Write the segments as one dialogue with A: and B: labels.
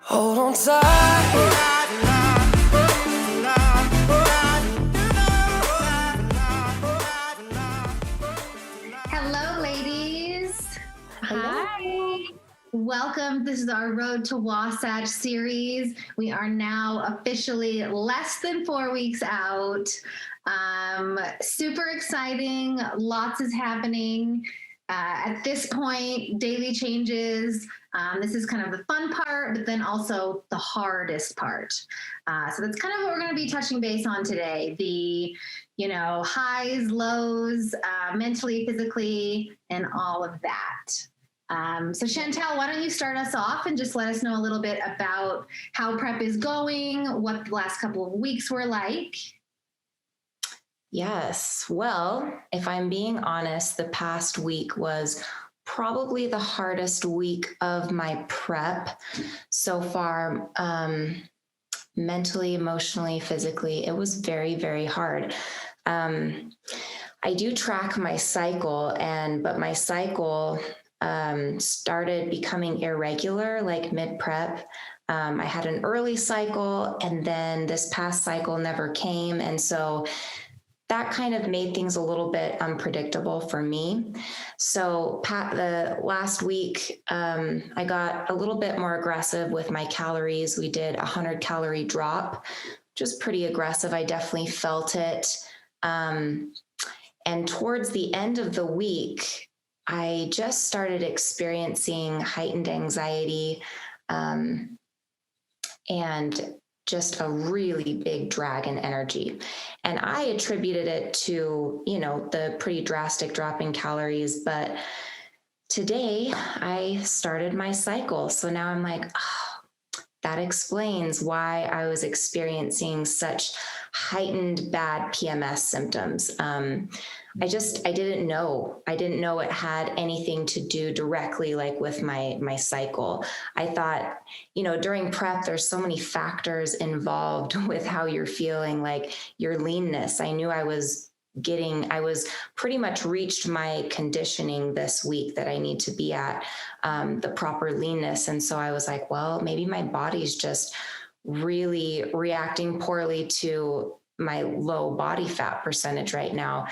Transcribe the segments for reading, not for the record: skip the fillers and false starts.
A: Hold on tight.
B: Hello, ladies.
C: Hi.
B: Welcome. This is our Road to Wasatch series. We are now officially less than 4 weeks out. Super exciting. Lots is happening. At this point, daily changes. This is kind of the fun part, but then also the hardest part. So that's kind of what we're going to be touching base on today. The highs, lows, mentally, physically, and all of that. So Chantel, why don't you start us off and just let us know a little bit about how prep is going, what the last couple of weeks were like.
C: Yes. Well, if I'm being honest, the past week was probably the hardest week of my prep so far. Mentally, emotionally, physically, it was very, very hard. I do track my cycle, but my cycle started becoming irregular, like mid-prep. I had an early cycle, and then this past cycle never came. And so that kind of made things a little bit unpredictable for me. So the last week, I got a little bit more aggressive with my calories. We did a 100-calorie drop, which was pretty aggressive. I definitely felt it. And towards the end of the week, I just started experiencing heightened anxiety and just a really big drag in energy. And I attributed it to, the pretty drastic drop in calories. But today I started my cycle. So now I'm like, that explains why I was experiencing such heightened bad PMS symptoms. I didn't know. I didn't know it had anything to do directly like with my cycle. I thought, during prep, there's so many factors involved with how you're feeling, like your leanness. I knew I was pretty much reached my conditioning this week that I need to be at, the proper leanness. And so I was like, well, maybe my body's just really reacting poorly to my low body fat percentage right now.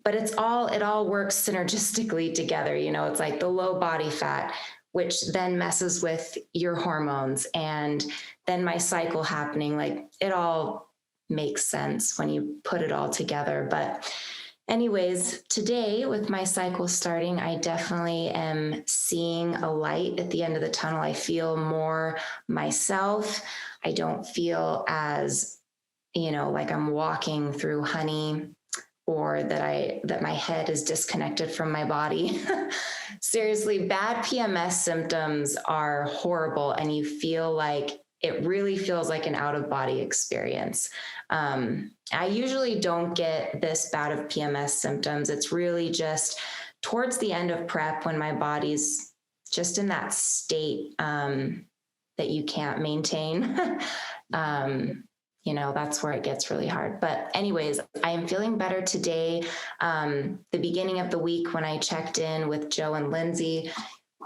C: But it all works synergistically together. It's like the low body fat, which then messes with your hormones, and then my cycle happening. Like, it all makes sense when you put it all together. But anyways, today with my cycle starting, I definitely am seeing a light at the end of the tunnel. I feel more myself. I don't feel as, like I'm walking through honey, or that my head is disconnected from my body. Seriously, bad PMS symptoms are horrible, and you feel like it really feels like an out-of-body experience. I usually don't get this bad of PMS symptoms. It's really just towards the end of prep when my body's just in that state that you can't maintain. That's where it gets really hard. But anyways, I am feeling better today. The beginning of the week when I checked in with Joe and Lindsay,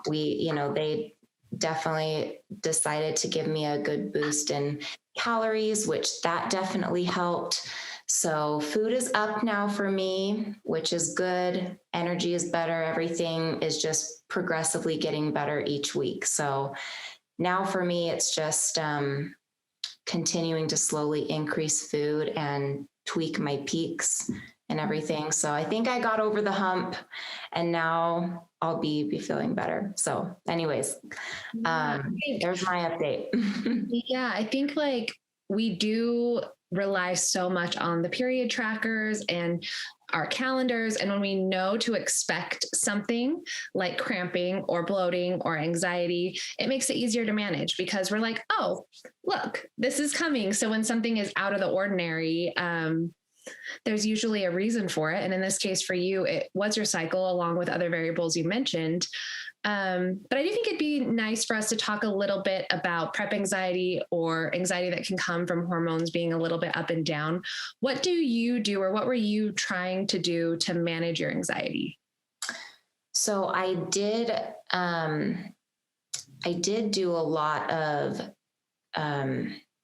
C: they definitely decided to give me a good boost in calories, which that definitely helped. So food is up now for me, which is good. Energy is better. Everything is just progressively getting better each week. So now for me, it's just continuing to slowly increase food and tweak my peaks and everything. So I think I got over the hump, and now I'll be feeling better. So anyways, there's my update.
D: Yeah, I think we do rely so much on the period trackers and our calendars. And when we know to expect something like cramping or bloating or anxiety, it makes it easier to manage, because we're like, oh, look, this is coming. So when something is out of the ordinary, there's usually a reason for it. And in this case for you, it was your cycle along with other variables you mentioned. But I do think it'd be nice for us to talk a little bit about prep anxiety, or anxiety that can come from hormones being a little bit up and down. What do you do, or what were you trying to do to manage your anxiety?
C: So I did do a lot of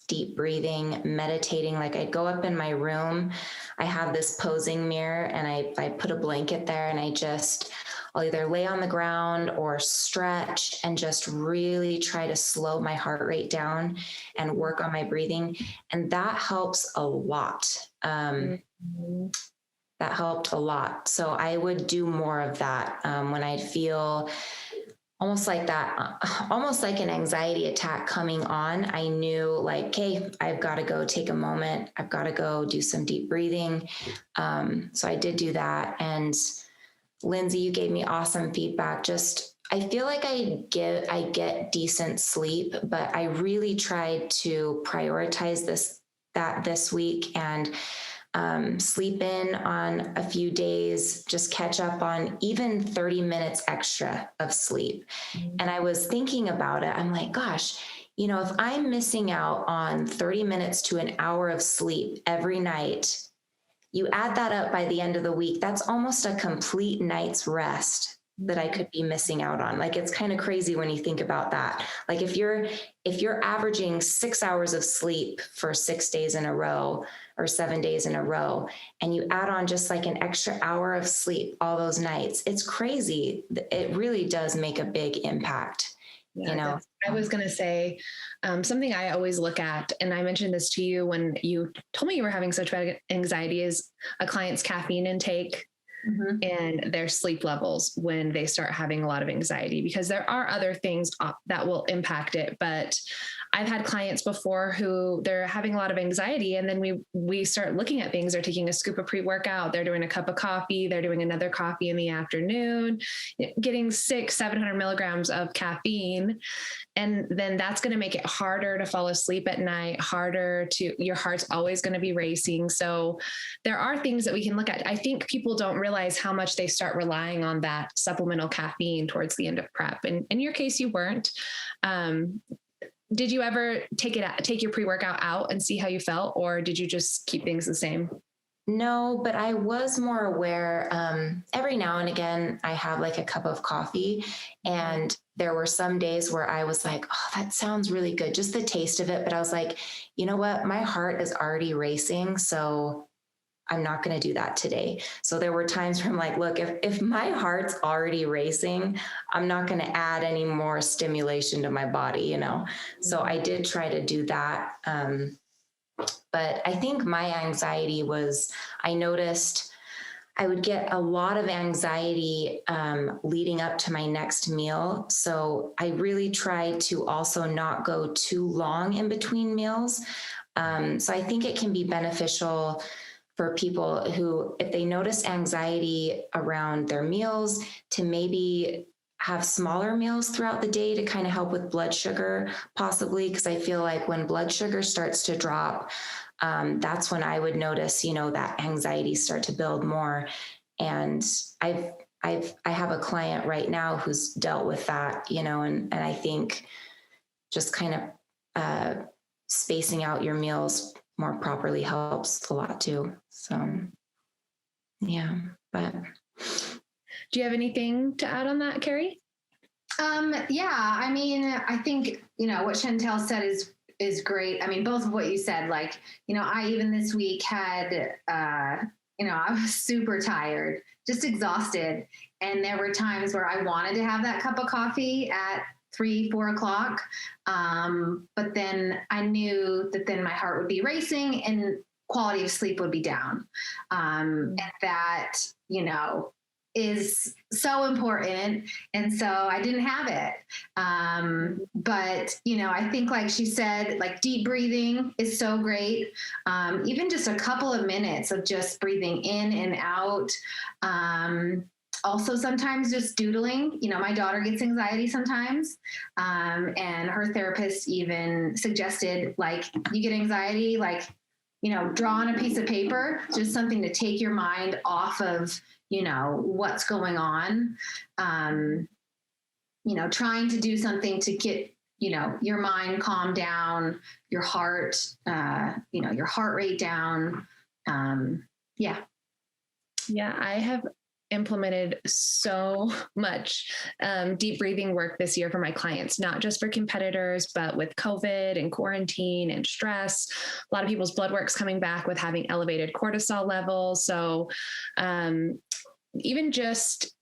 C: deep breathing, meditating. Like I'd go up in my room, I have this posing mirror and I put a blanket there and I'll either lay on the ground or stretch and just really try to slow my heart rate down and work on my breathing. And that helps a lot. That helped a lot. So I would do more of that when I feel almost like that, almost like an anxiety attack coming on. I knew like, okay, I've got to go take a moment. I've got to go do some deep breathing. So I did do that. And Lindsay, you gave me awesome feedback. I feel like I get decent sleep, but I really tried to prioritize this week and sleep in on a few days, just catch up on even 30 minutes extra of sleep. And I was thinking about it. I'm like, gosh, if I'm missing out on 30 minutes to an hour of sleep every night, you add that up by the end of the week, that's almost a complete night's rest that I could be missing out on. Like, it's kind of crazy when you think about that. Like if you're averaging 6 hours of sleep for 6 days in a row or 7 days in a row, and you add on just like an extra hour of sleep all those nights, it's crazy. It really does make a big impact.
D: Yeah, I was going to say something I always look at, and I mentioned this to you when you told me you were having such bad anxiety, is a client's caffeine intake. And their sleep levels when they start having a lot of anxiety, because there are other things that will impact it. But I've had clients before who they're having a lot of anxiety, and then we start looking at things. They're taking a scoop of pre-workout, they're doing a cup of coffee, they're doing another coffee in the afternoon, getting 600-700 milligrams of caffeine. And then that's going to make it harder to fall asleep at night, your heart's always going to be racing. So there are things that we can look at. I think people don't realize how much they start relying on that supplemental caffeine towards the end of prep. And in your case, you weren't. Did you ever take your pre-workout out and see how you felt, or did you just keep things the same?
C: No, but I was more aware. Every now and again, I have like a cup of coffee, and there were some days where I was like, oh, that sounds really good, just the taste of it. But I was like, you know what? My heart is already racing, so I'm not going to do that today. So there were times where I'm like, look, if my heart's already racing, I'm not going to add any more stimulation to my body, So I did try to do that. But I think my anxiety was, I noticed I would get a lot of anxiety leading up to my next meal. So I really tried to also not go too long in between meals. So I think it can be beneficial for people who, if they notice anxiety around their meals, to maybe have smaller meals throughout the day to kind of help with blood sugar, possibly. Because I feel like when blood sugar starts to drop, that's when I would notice, that anxiety start to build more. And I have a client right now who's dealt with that, and I think just kind of spacing out your meals more properly helps a lot too. So, yeah, but.
D: Do you have anything to add on that, Carrie?
B: Yeah, I mean, I think, what Chantel said is great. I mean, both of what you said, like, I even this week had, I was super tired, just exhausted. And there were times where I wanted to have that cup of coffee at 3-4 o'clock. But then I knew that then my heart would be racing and quality of sleep would be down. And that, is so important. And so I didn't have it. But, I think like she said, like deep breathing is so great. Even just a couple of minutes of just breathing in and out. Also sometimes just doodling, my daughter gets anxiety sometimes. And her therapist even suggested, like, you get anxiety, like, draw on a piece of paper, just something to take your mind off of, what's going on. Trying to do something to get, your mind calmed down, your heart, your heart rate down. Yeah.
D: Yeah, I have implemented so much deep breathing work this year for my clients, not just for competitors, but with COVID and quarantine and stress. A lot of people's blood work's coming back with having elevated cortisol levels. So even just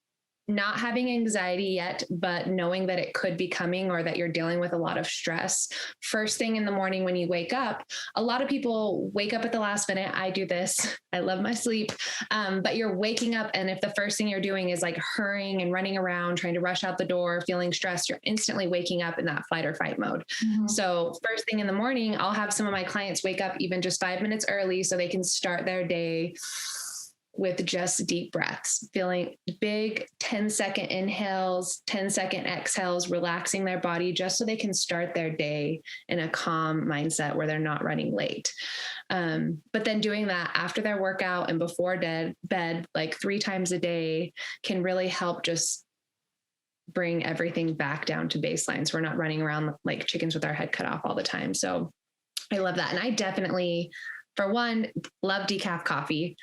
D: not having anxiety yet, but knowing that it could be coming or that you're dealing with a lot of stress. First thing in the morning when you wake up, a lot of people wake up at the last minute. I do this. I love my sleep. But you're waking up, and if the first thing you're doing is like hurrying and running around, trying to rush out the door, feeling stressed, you're instantly waking up in that fight or fight mode. Mm-hmm. So first thing in the morning, I'll have some of my clients wake up even just 5 minutes early so they can start their day with just deep breaths, feeling big 10-second inhales, 10-second exhales, relaxing their body just so they can start their day in a calm mindset where they're not running late. But then doing that after their workout and before bed, like 3 times a day, can really help just bring everything back down to baseline. So we're not running around like chickens with our head cut off all the time. So I love that. And I definitely, for one, love decaf coffee,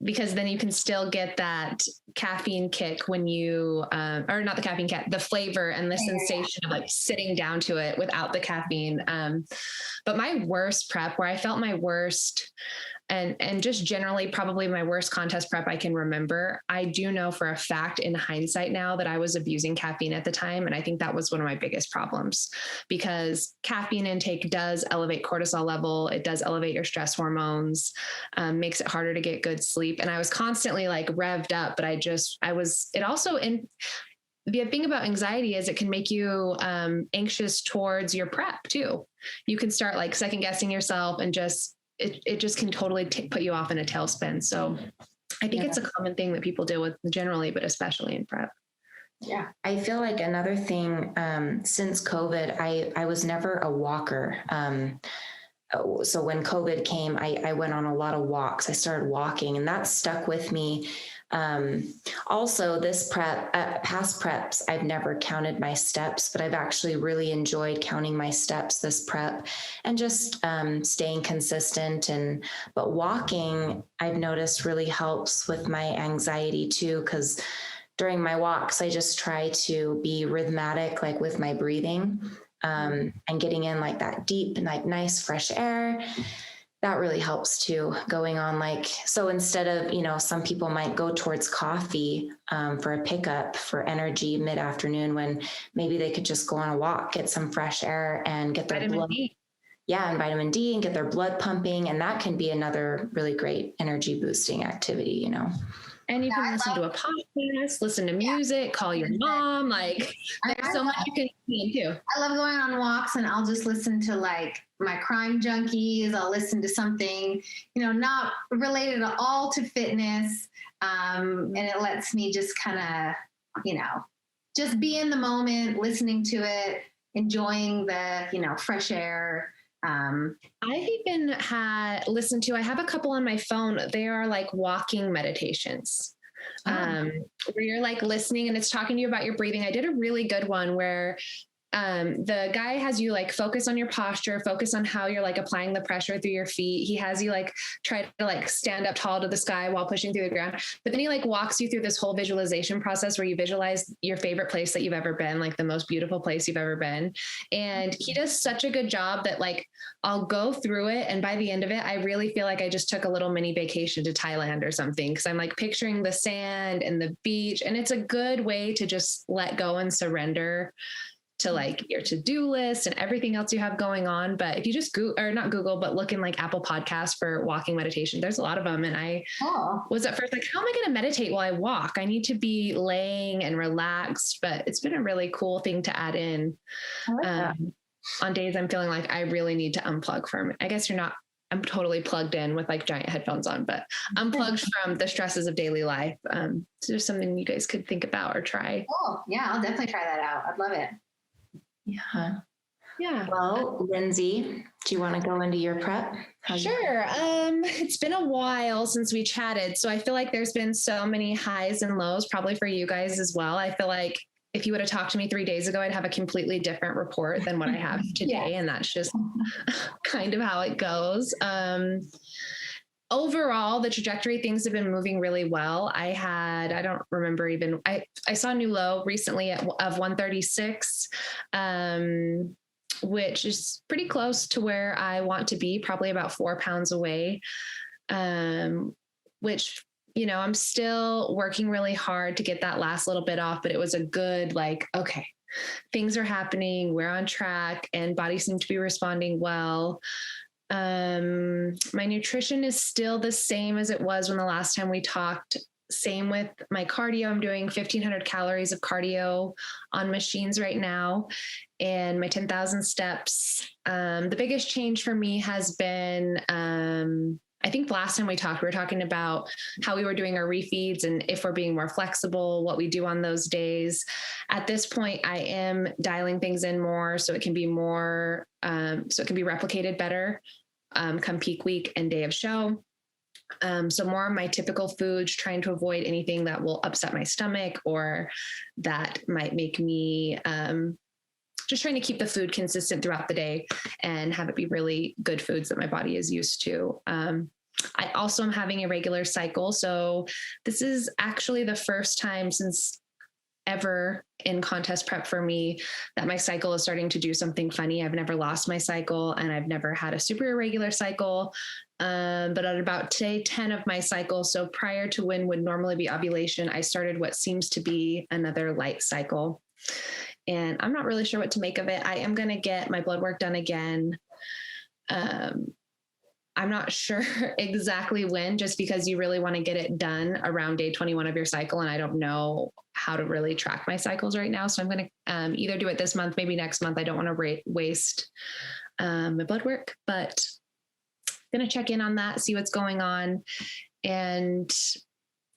D: because then you can still get that caffeine kick when you, or not the caffeine kick, the flavor and the sensation of like sitting down to it without the caffeine. But my worst prep, where I felt my worst, and just generally probably my worst contest prep I can remember, I do know for a fact in hindsight now that I was abusing caffeine at the time. And I think that was one of my biggest problems, because caffeine intake does elevate cortisol level. It does elevate your stress hormones, makes it harder to get good sleep. And I was constantly like revved up, but the thing about anxiety is it can make you anxious towards your prep too. You can start like second guessing yourself, and it just can totally put you off in a tailspin. So I think it's a common thing that people deal with generally, but especially in prep.
C: Yeah. I feel like another thing, since COVID, I was never a walker. So when COVID came, I went on a lot of walks. I started walking, and that stuck with me. Also this prep, past preps, I've never counted my steps, but I've actually really enjoyed counting my steps this prep, and just staying consistent. But walking, I've noticed, really helps with my anxiety too, because during my walks, I just try to be rhythmic, like with my breathing, and getting in like that deep and like nice fresh air. That really helps too, going on like, so instead of, some people might go towards coffee for a pickup for energy mid-afternoon, when maybe they could just go on a walk, get some fresh air and get their
D: vitamin D.
C: Yeah, and vitamin D, and get their blood pumping. And that can be another really great energy boosting activity,
D: And you can listen to a podcast, listen to music, call your mom. Like there's so much you can see too.
B: I love going on walks, and I'll just listen to like my Crime Junkies. I'll listen to something, not related at all to fitness. And it lets me just kind of, just be in the moment, listening to it, enjoying the, fresh air.
D: I've even I have a couple on my phone. They are like walking meditations, where you're like listening and it's talking to you about your breathing. I did a really good one where the guy has you like focus on your posture, focus on how you're like applying the pressure through your feet. He has you like try to like stand up tall to the sky while pushing through the ground. But then he like walks you through this whole visualization process where you visualize your favorite place that you've ever been, like the most beautiful place you've ever been. And he does such a good job that like I'll go through it, and by the end of it, I really feel like I just took a little mini vacation to Thailand or something, because I'm like picturing the sand and the beach, and it's a good way to just let go and surrender to like your to-do list and everything else you have going on. But if you just look in like Apple Podcasts for walking meditation, there's a lot of them. And I was at first like, how am I going to meditate while I walk? I need to be laying and relaxed, but it's been a really cool thing to add in.
C: I like that.
D: On days I'm feeling like I really need to unplug from, I guess I'm totally plugged in with like giant headphones on, but unplugged from the stresses of daily life. So there's something you guys could think about or try.
B: Oh yeah, I'll definitely try that out. I'd love it.
D: Yeah.
C: Well, Lindsay, do you want to go into your prep?
D: Sure. It's been a while since we chatted, so I feel like there's been so many highs and lows, probably for you guys as well. I feel like if you would have talked to me 3 days ago, I'd have a completely different report than what I have today. And that's just kind of how it goes. overall, the trajectory, things have been moving really well. I don't remember even, I saw a new low recently of 136, which is pretty close to where I want to be, probably about 4 pounds away, which, I'm still working really hard to get that last little bit off, but it was a good, okay, things are happening, we're on track, and body seemed to be responding well. My nutrition is still the same as it was when the last time we talked. Same with my cardio. I'm doing 1,500 calories of cardio on machines right now, and my 10,000 steps. The biggest change for me has been, I think last time we talked, we were talking about how we were doing our refeeds and if we're being more flexible, what we do on those days. At this point, I am dialing things in more so it can be more, so it can be replicated better come peak week and day of show. So more of my typical foods, trying to avoid anything that will upset my stomach or that might make me, just trying to keep the food consistent throughout the day and have it be really good foods that my body is used to. I also am having a regular cycle. So this is actually the first time since ever in contest prep for me that my cycle is starting to do something funny. I've never lost my cycle and I've never had a super irregular cycle. But at about day 10 of my cycle, so prior to when would normally be ovulation, I started what seems to be another light cycle. And I'm not really sure what to make of it. I am going to get my blood work done again. I'm not sure exactly when, just because you really want to get it done around day 21 of your cycle. And I don't know how to really track my cycles right now. So I'm going to either do it this month, maybe next month. I don't want to waste my blood work, but I'm going to check in on that, see what's going on. And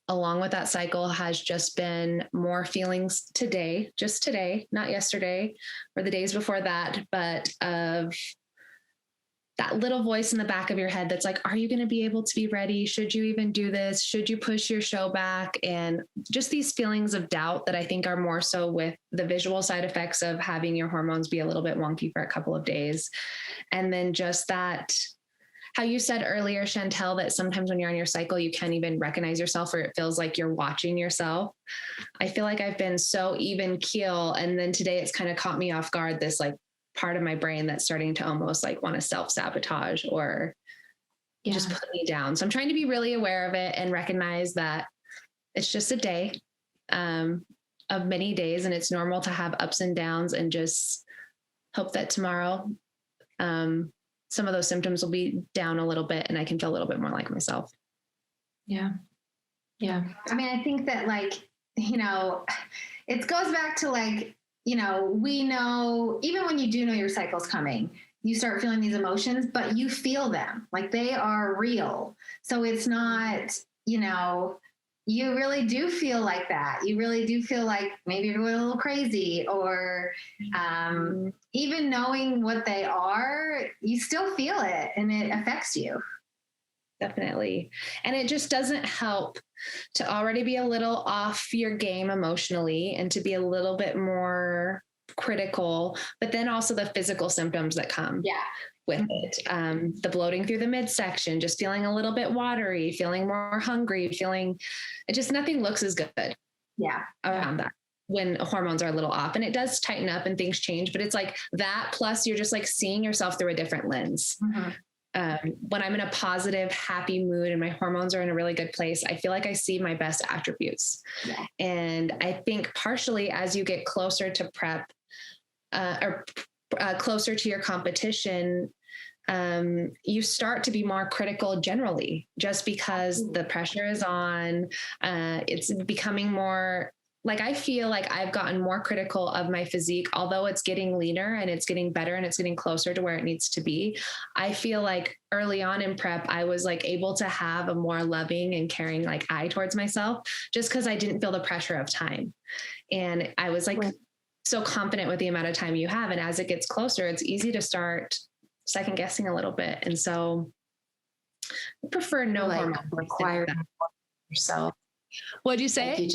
D: along with that cycle has just been more feelings today, just today, not yesterday or the days before that, but of that little voice in the back of your head that's like, are you going to be able to be ready? Should you even do this? Should you push your show back? And just these feelings of doubt that I think are more so with the visual side effects of having your hormones be a little bit wonky for a couple of days. And then just that, how you said earlier, Chantel, that sometimes when you're on your cycle, you can't even recognize yourself, or it feels like you're watching yourself. I feel like I've been so even keel. And then today it's kind of caught me off guard, this part of my brain that's starting to almost want to self-sabotage or just put me down. So I'm trying to be really aware of it and recognize that it's just a day of many days, and it's normal to have ups and downs, and just hope that tomorrow some of those symptoms will be down a little bit and I can feel a little bit more like myself.
C: Yeah. Yeah.
B: I mean, I think that it goes back to we know, even when you do know your cycle's coming, you start feeling these emotions, but you feel them, they are real. So it's not, you really do feel like that. You really do feel like maybe you're going a little crazy, or even knowing what they are, you still feel it and it affects you.
D: Definitely. And it just doesn't help to already be a little off your game emotionally and to be a little bit more critical, but then also the physical symptoms that come with it. The bloating through the midsection, just feeling a little bit watery, feeling more hungry, feeling it just nothing looks as good around that when hormones are a little off. And it does tighten up and things change, but it's that plus you're just seeing yourself through a different lens. When I'm in a positive, happy mood and my hormones are in a really good place, I feel like I see my best attributes. And I think partially as you get closer to prep or closer to your competition, you start to be more critical generally, just because the pressure is on. It's becoming more I feel like I've gotten more critical of my physique, although it's getting leaner and it's getting better and it's getting closer to where it needs to be. I feel like early on in prep, I was able to have a more loving and caring eye towards myself, just because I didn't feel the pressure of time. And I was so confident with the amount of time you have. And as it gets closer, it's easy to start second guessing a little bit. And so I prefer no hormone
C: require yourself.
D: What'd you say?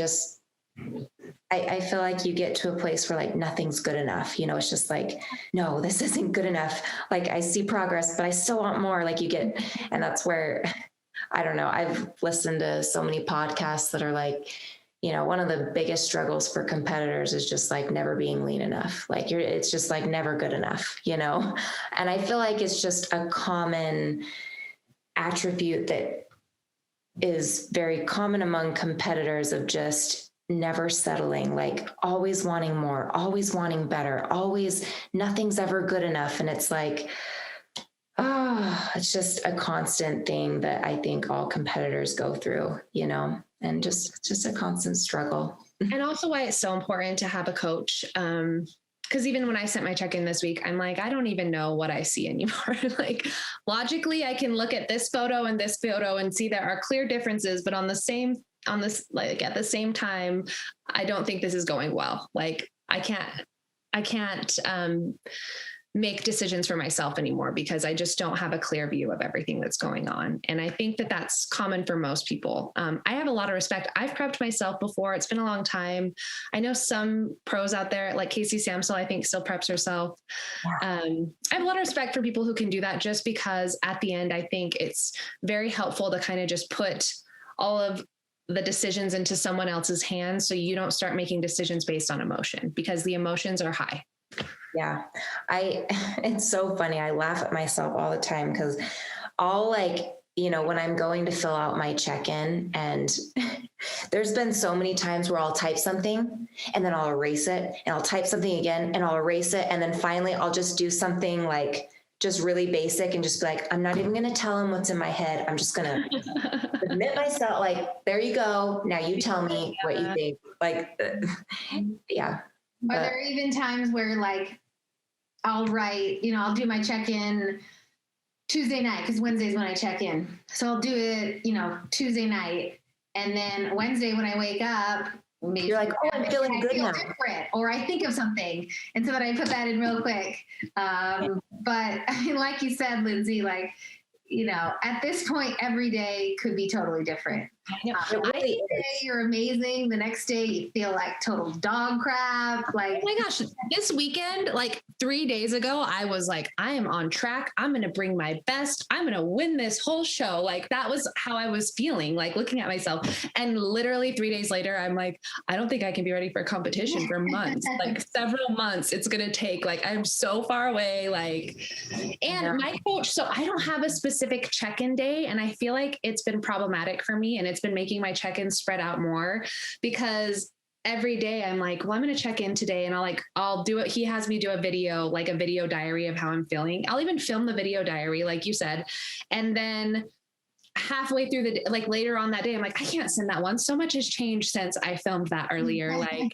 C: I feel like you get to a place where nothing's good enough. It's just no, this isn't good enough. I see progress, but I still want more. And that's where I don't know. I've listened to so many podcasts that are like, one of the biggest struggles for competitors is just like never being lean enough. Like it's just like never good enough, And I feel like it's just a common attribute that is very common among competitors of just never settling, like always wanting more, always wanting better, always nothing's ever good enough. And it's like, it's just a constant thing that I think all competitors go through, and just a constant struggle.
D: And also why it's so important to have a coach. Because even when I sent my check-in this week, I'm like, I don't even know what I see anymore. Like logically, I can look at this photo and this photo and see there are clear differences, but at the same time, I don't think this is going well. Like I can't make decisions for myself anymore because I just don't have a clear view of everything that's going on. And I think that that's common for most people. I have a lot of respect. I've prepped myself before. It's been a long time. I know some pros out there, like Casey Samsel, I think still preps herself. Yeah. I have a lot of respect for people who can do that just because at the end, I think it's very helpful to kind of just put all of the decisions into someone else's hands so you don't start making decisions based on emotion because the emotions are high.
C: Yeah. It's so funny. I laugh at myself all the time because I'll when I'm going to fill out my check-in and there's been so many times where I'll type something and then I'll erase it and I'll type something again and I'll erase it. And then finally I'll just do something like just really basic and just be like, I'm not even going to tell him what's in my head. I'm just going to admit myself, like, there you go. Now you tell me what you think. Like, yeah.
B: Are there even times where like I'll write, I'll do my check-in Tuesday night because Wednesday's when I check in. So I'll do it, Tuesday night. And then Wednesday when I wake up, maybe
C: you're like, oh, I'm feeling good now.
B: Different, or I think of something. And so then I put that in real quick. But I mean, like you said, Lindsay, like, at this point, every day could be totally different. One day you're amazing. The next day you feel like total dog crap. Like,
D: oh my gosh, this weekend, like 3 days ago, I was like, I am on track. I'm going to bring my best. I'm going to win this whole show. Like that was how I was feeling, like looking at myself. And literally 3 days later, I'm like, I don't think I can be ready for competition for months, like several months. It's going to take, like, I'm so far away. Like, and my coach, so I don't have a specific check-in day. And I feel like it's been problematic for me. And it's been making my check-ins spread out more because every day I'm like, well, I'm going to check in today and I'll do it. He has me do a video, like a video diary of how I'm feeling. I'll even film the video diary, like you said. And then halfway through the, like later on that day, I'm like, I can't send that one. So much has changed since I filmed that earlier. Like,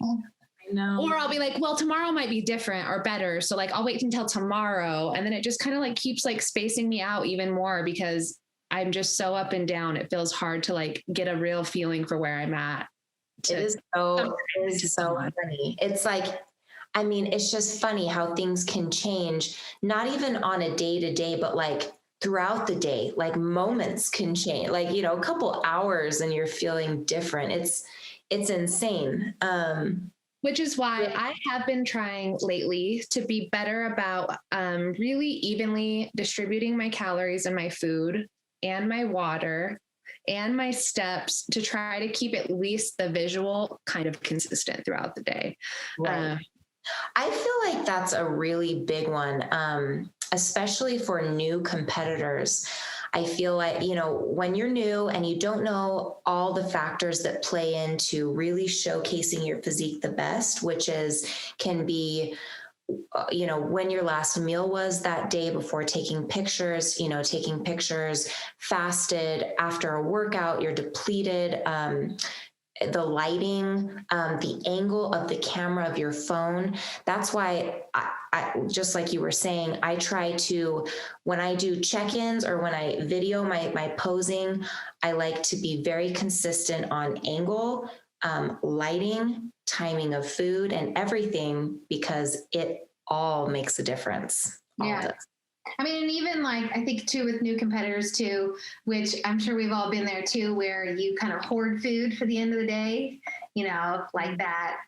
C: No.
D: Or I'll be like, well, tomorrow might be different or better. So like, I'll wait until tomorrow. And then it just kind of like keeps like spacing me out even more because I'm just so up and down. It feels hard to like get a real feeling for where I'm at.
C: It is so funny. It's like, I mean, it's just funny how things can change, not even on a day to day, but like throughout the day, like moments can change, like, a couple hours and you're feeling different. It's insane.
D: Which is why I have been trying lately to be better about really evenly distributing my calories and my food and my water and my steps to try to keep at least the visual kind of consistent throughout the day.
C: Right. I feel like that's a really big one, especially for new competitors. I feel like, when you're new and you don't know all the factors that play into really showcasing your physique the best, which can be, when your last meal was that day before taking pictures, fasted after a workout, you're depleted, the lighting, the angle of the camera of your phone. That's why I just like you were saying, I try to, when I do check-ins or when I video my posing, I like to be very consistent on angle, lighting, timing of food and everything, because it all makes a difference.
B: Yeah. I mean, and even like, I think too, with new competitors too, which I'm sure we've all been there too, where you kind of hoard food for the end of the day, like that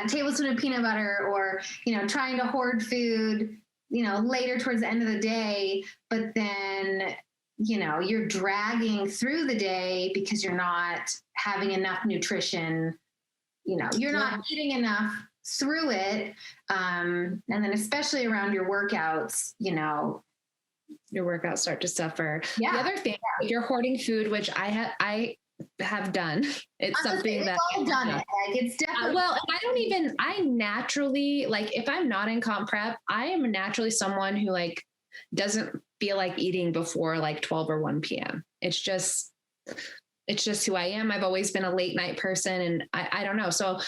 B: tablespoon of peanut butter or, trying to hoard food, later towards the end of the day, but then you're dragging through the day because you're not having enough nutrition, you're not eating enough through it. And then especially around your workouts,
D: your workouts start to suffer.
B: Yeah.
D: The other thing, if you're hoarding food, which I have done, it's something that
B: I've done it. Like it's definitely
D: I naturally, like, if I'm not in comp prep, I am naturally someone who like doesn't feel like eating before like 12 or 1 p.m. It's just who I am. I've always been a late night person, and I don't know. So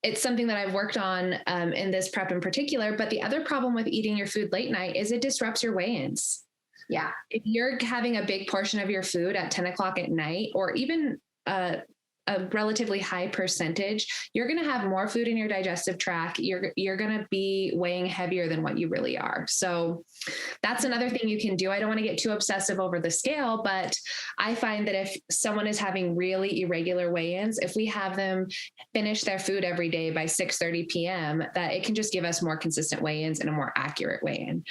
D: it's something that I've worked on in this prep in particular. But the other problem with eating your food late night is it disrupts your weigh-ins.
B: Yeah.
D: If you're having a big portion of your food at 10 o'clock at night, or even a relatively high percentage, you're going to have more food in your digestive tract. You're going to be weighing heavier than what you really are. So that's another thing you can do. I don't want to get too obsessive over the scale, but I find that if someone is having really irregular weigh-ins, if we have them finish their food every day by 6:30 p.m., that it can just give us more consistent weigh-ins and a more accurate weigh-in.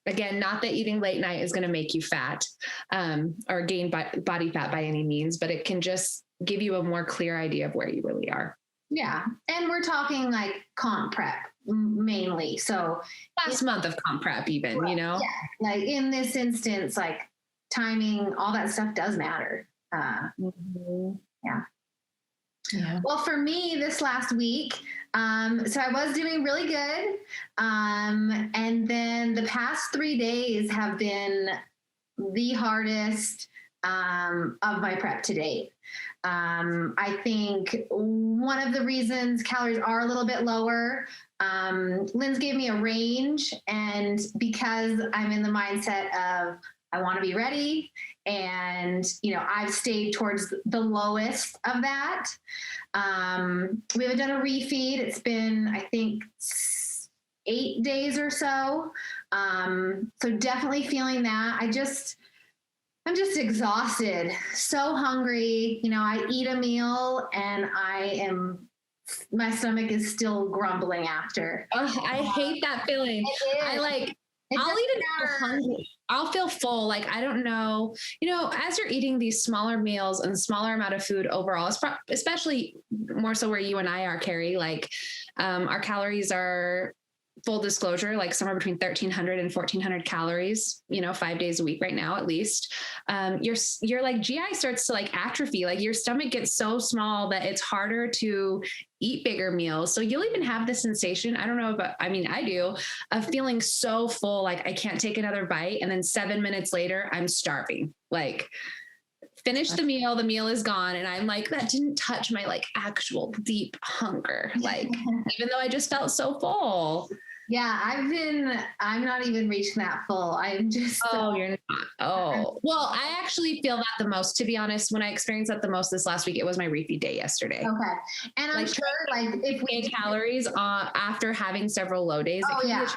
D: Again, not that eating late night is going to make you fat or gain body fat by any means, but it can just give you a more clear idea of where you really are.
B: Yeah. And we're talking like comp prep mainly. So
D: last month of comp prep even,
B: Yeah. Like in this instance, like timing, all that stuff does matter. Yeah. Well, for me this last week, so I was doing really good. And then the past 3 days have been the hardest of my prep to date. I think one of the reasons calories are a little bit lower, Lynn's gave me a range, and because I'm in the mindset of I want to be ready, and I've stayed towards the lowest of that. We haven't done a refeed. It's been, I think, 8 days or so. So definitely feeling that. I'm just exhausted, so hungry. I eat a meal and my stomach is still grumbling after.
D: Oh, I hate that feeling. I'll even feel hungry. I'll feel full. Like, I don't know, as you're eating these smaller meals and smaller amount of food overall, especially more so where you and I are, Carrie, like, our calories are, full disclosure, like somewhere between 1,300 and 1,400 calories, 5 days a week right now, at least. Your like GI starts to like atrophy. Like your stomach gets so small that it's harder to eat bigger meals. So you'll even have the sensation, I don't know, but I mean, I do, of feeling so full, like I can't take another bite. And then 7 minutes later, I'm starving. Like, finish the meal is gone. And I'm like, that didn't touch my like actual deep hunger. Like, even though I just felt so full.
B: Yeah, I'm not even reaching that full. I'm just.
D: Oh, you're not. Oh, well, I actually feel that the most, to be honest. When I experienced that the most this last week, it was my refeed day yesterday.
B: Okay. And I'm sure like if we
D: gain calories after having several low days.
B: Oh, yeah.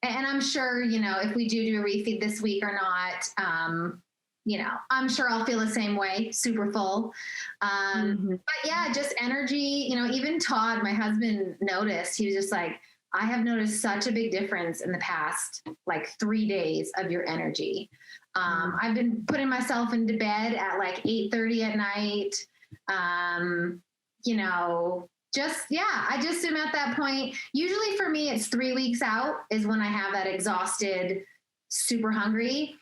B: And I'm sure, if we do a refeed this week or not, I'm sure I'll feel the same way, super full. But yeah, just energy, even Todd, my husband, noticed. He was just like, I have noticed such a big difference in the past, like 3 days of your energy. I've been putting myself into bed at like 8:30 at night. I just am at that point. Usually for me, it's 3 weeks out is when I have that exhausted, super hungry.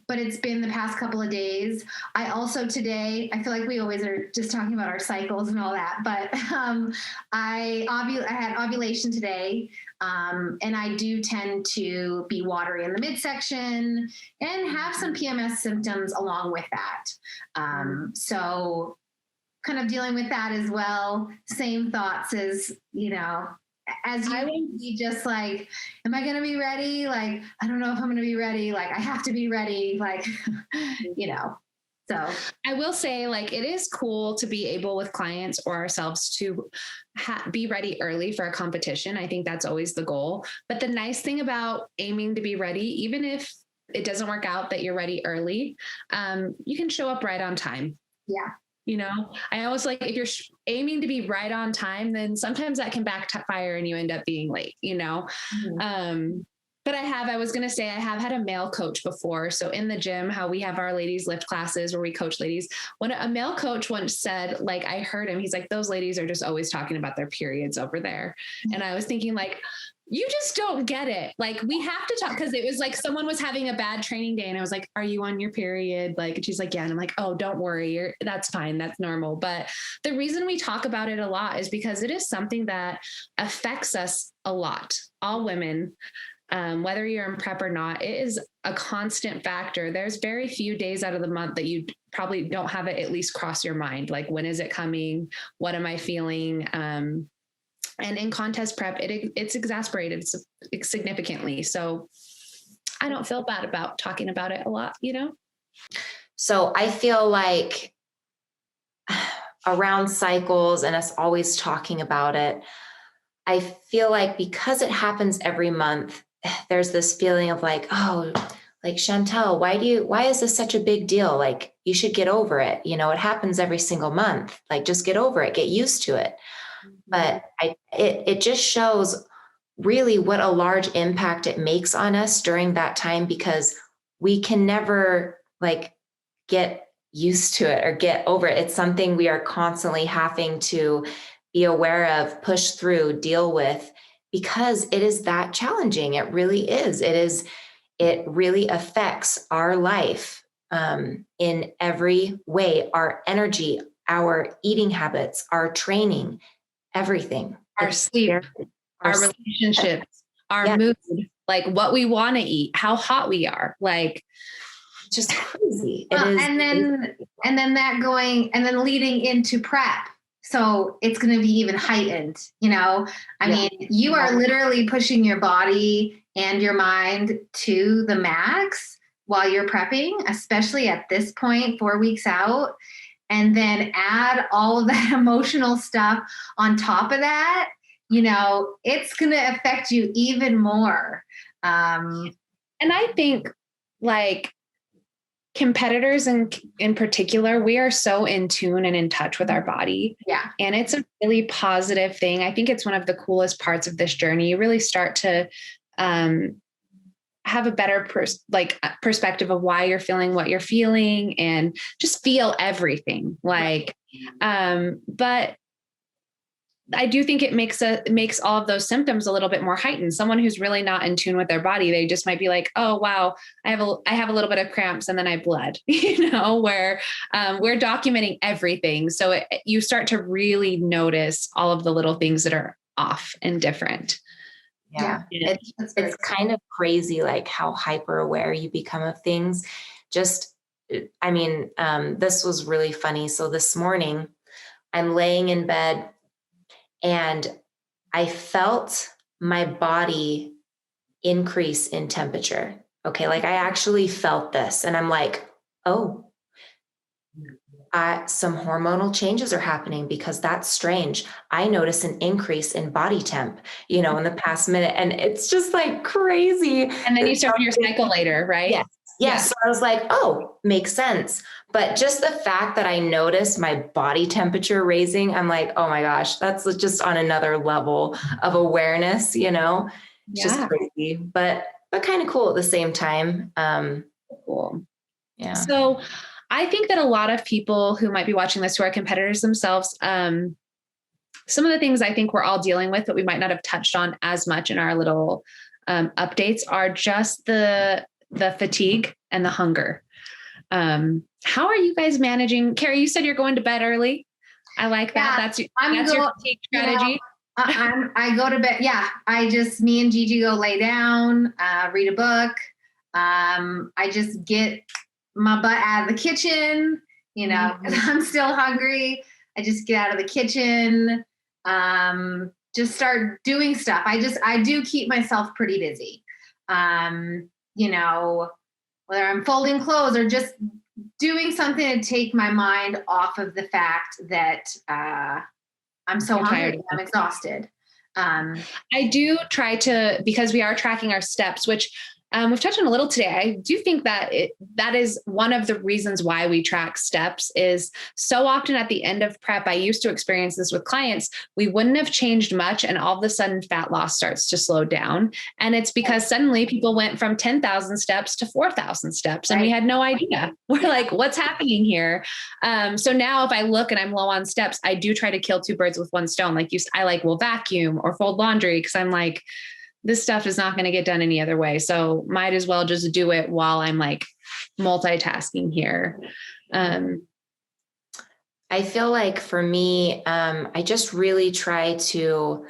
B: But it's been the past couple of days. I also today, I feel like we always are just talking about our cycles and all that, but I had ovulation today, and I do tend to be watery in the midsection and have some PMS symptoms along with that. So kind of dealing with that as well. Same thoughts as, as you would be just like, am I going to be ready? Like, I don't know if I'm going to be ready. Like, I have to be ready. Like, so
D: I will say, like, it is cool to be able with clients or ourselves to be ready early for a competition. I think that's always the goal. But the nice thing about aiming to be ready, even if it doesn't work out that you're ready early, you can show up right on time.
B: Yeah.
D: I always like, if you're aiming to be right on time, then sometimes that can backfire and you end up being late, But But I was going to say, I have had a male coach before. So in the gym, how we have our ladies lift classes where we coach ladies, when a male coach once said, like, I heard him, he's like, those ladies are just always talking about their periods over there. And I was thinking like, you just don't get it. Like we have to talk, because it was like someone was having a bad training day and I was like, are you on your period? Like, and she's like, yeah. And I'm like, oh, don't worry. That's fine. That's normal. But the reason we talk about it a lot is because it is something that affects us a lot, all women. Whether you're in prep or not, it is a constant factor. There's very few days out of the month that you probably don't have it at least cross your mind. Like, when is it coming? What am I feeling? And in contest prep, it's exasperated significantly. So I don't feel bad about talking about it a lot, you know?
C: So I feel like around cycles and us always talking about it, I feel like because it happens every month, there's this feeling of like, oh, like Chantel, why is this such a big deal? Like, you should get over it. You know, it happens every single month. Like, just get over it, get used to it. But it just shows really what a large impact it makes on us during that time, because we can never like get used to it or get over it. It's something we are constantly having to be aware of, push through, deal with, because it is that challenging. It really is. It really affects our life in every way, our energy, our eating habits, our training, everything.
D: Our sleep, our relationships, our mood, like what we want to eat, how hot we are, like
C: just crazy.
B: And then leading into prep. So it's going to be even heightened, you know? I mean, you are literally pushing your body and your mind to the max while you're prepping, especially at this point, 4 weeks out. And then add all of that emotional stuff on top of that, you know, it's going to affect you even more.
D: And I think like competitors in particular, we are so in tune and in touch with our body.
B: Yeah.
D: And it's a really positive thing. I think it's one of the coolest parts of this journey. You really start to have a better perspective of why you're feeling what you're feeling and just feel everything. Like, but I do think it makes all of those symptoms a little bit more heightened. Someone who's really not in tune with their body, they just might be like, oh, wow, I have a little bit of cramps and then I bled, you know, where we're documenting everything. So you start to really notice all of the little things that are off and different.
C: Yeah. It's kind of crazy, like how hyper aware you become of things. This was really funny. So this morning I'm laying in bed and I felt my body increase in temperature. Okay. Like I actually felt this and I'm like, oh, some hormonal changes are happening, because that's strange. I notice an increase in body temp, you know, in the past minute, and it's just like crazy.
D: And then you start your cycle later, right?
C: Yes. Yes. Yeah. So I was like, oh, makes sense. But just the fact that I noticed my body temperature raising, I'm like, oh my gosh, that's just on another level of awareness, you know, it's just crazy, but kind of cool at the same time.
D: Cool.
C: Yeah.
D: So I think that a lot of people who might be watching this who are competitors themselves, some of the things I think we're all dealing with that we might not have touched on as much in our little updates are just the fatigue and the hunger. How are you guys managing? Carrie, you said you're going to bed early. I like that. That's your fatigue strategy.
B: You know, I go to bed. Yeah. Me and Gigi go lay down, read a book. I just get my butt out of the kitchen, you know, because I'm still hungry. I just get out of the kitchen, just start doing stuff. I do keep myself pretty busy. You know, whether I'm folding clothes or just doing something to take my mind off of the fact that I'm so hungry, I'm exhausted.
D: I do try to, because we are tracking our steps, which we've touched on a little today. I do think that that is one of the reasons why we track steps is so often at the end of prep, I used to experience this with clients. We wouldn't have changed much. And all of a sudden fat loss starts to slow down. And it's because suddenly people went from 10,000 steps to 4,000 steps and we had no idea. We're like, what's happening here? So now if I look and I'm low on steps, I do try to kill two birds with one stone. Like I will vacuum or fold laundry. Cause I'm like, this stuff is not going to get done any other way. So might as well just do it while I'm like multitasking here.
C: I feel like for me, I just really try to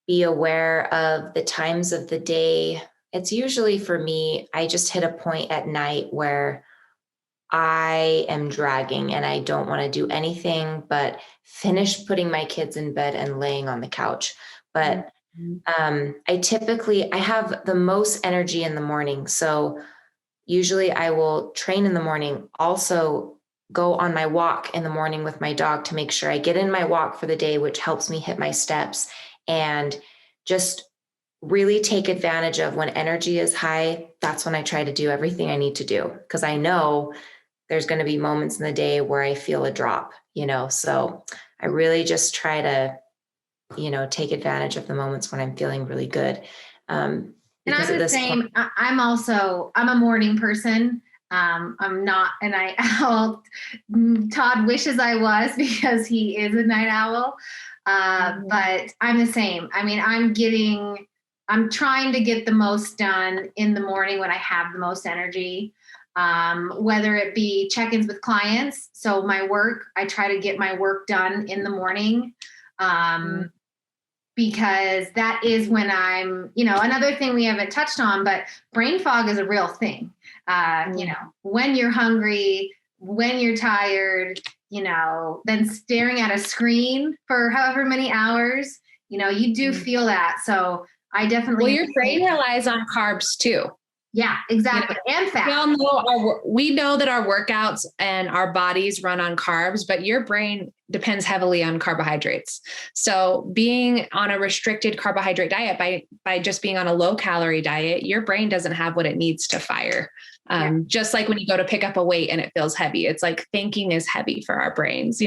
C: be aware of the times of the day. It's usually for me, I just hit a point at night where I am dragging and I don't want to do anything but finish putting my kids in bed and laying on the couch. But I have the most energy in the morning. So usually I will train in the morning, also go on my walk in the morning with my dog to make sure I get in my walk for the day, which helps me hit my steps, and just really take advantage of when energy is high. That's when I try to do everything I need to do, because I know there's going to be moments in the day where I feel a drop, so I really just try to take advantage of the moments when I'm feeling really good.
B: And I'm the same. I'm a morning person. I'm not an night owl. Todd wishes I was because he is a night owl. But I'm the same. I mean, I'm trying to get the most done in the morning when I have the most energy. Whether it be check-ins with clients. So my work, I try to get my work done in the morning. Because that is when I'm, another thing we haven't touched on, but brain fog is a real thing. When you're hungry, when you're tired, then staring at a screen for however many hours, you do feel that. So I definitely.
D: Well, your brain relies on carbs too.
B: Yeah, exactly. And fat.
D: We know that our workouts and our bodies run on carbs, but your brain depends heavily on carbohydrates. So being on a restricted carbohydrate diet, by just being on a low calorie diet, your brain doesn't have what it needs to fire. Just like when you go to pick up a weight and it feels heavy, it's like thinking is heavy for our brains,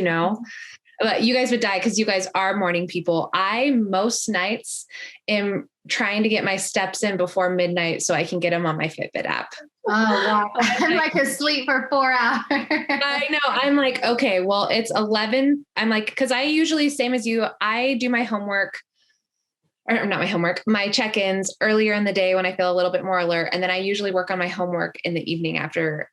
D: But you guys would die because you guys are morning people. I most nights am trying to get my steps in before midnight so I can get them on my Fitbit app.
B: Oh, wow. I'm like asleep for 4 hours.
D: I know. I'm like, okay, well, it's 11. I'm like, because I usually, same as you, I do my homework, or not my homework, my check-ins earlier in the day when I feel a little bit more alert. And then I usually work on my homework in the evening after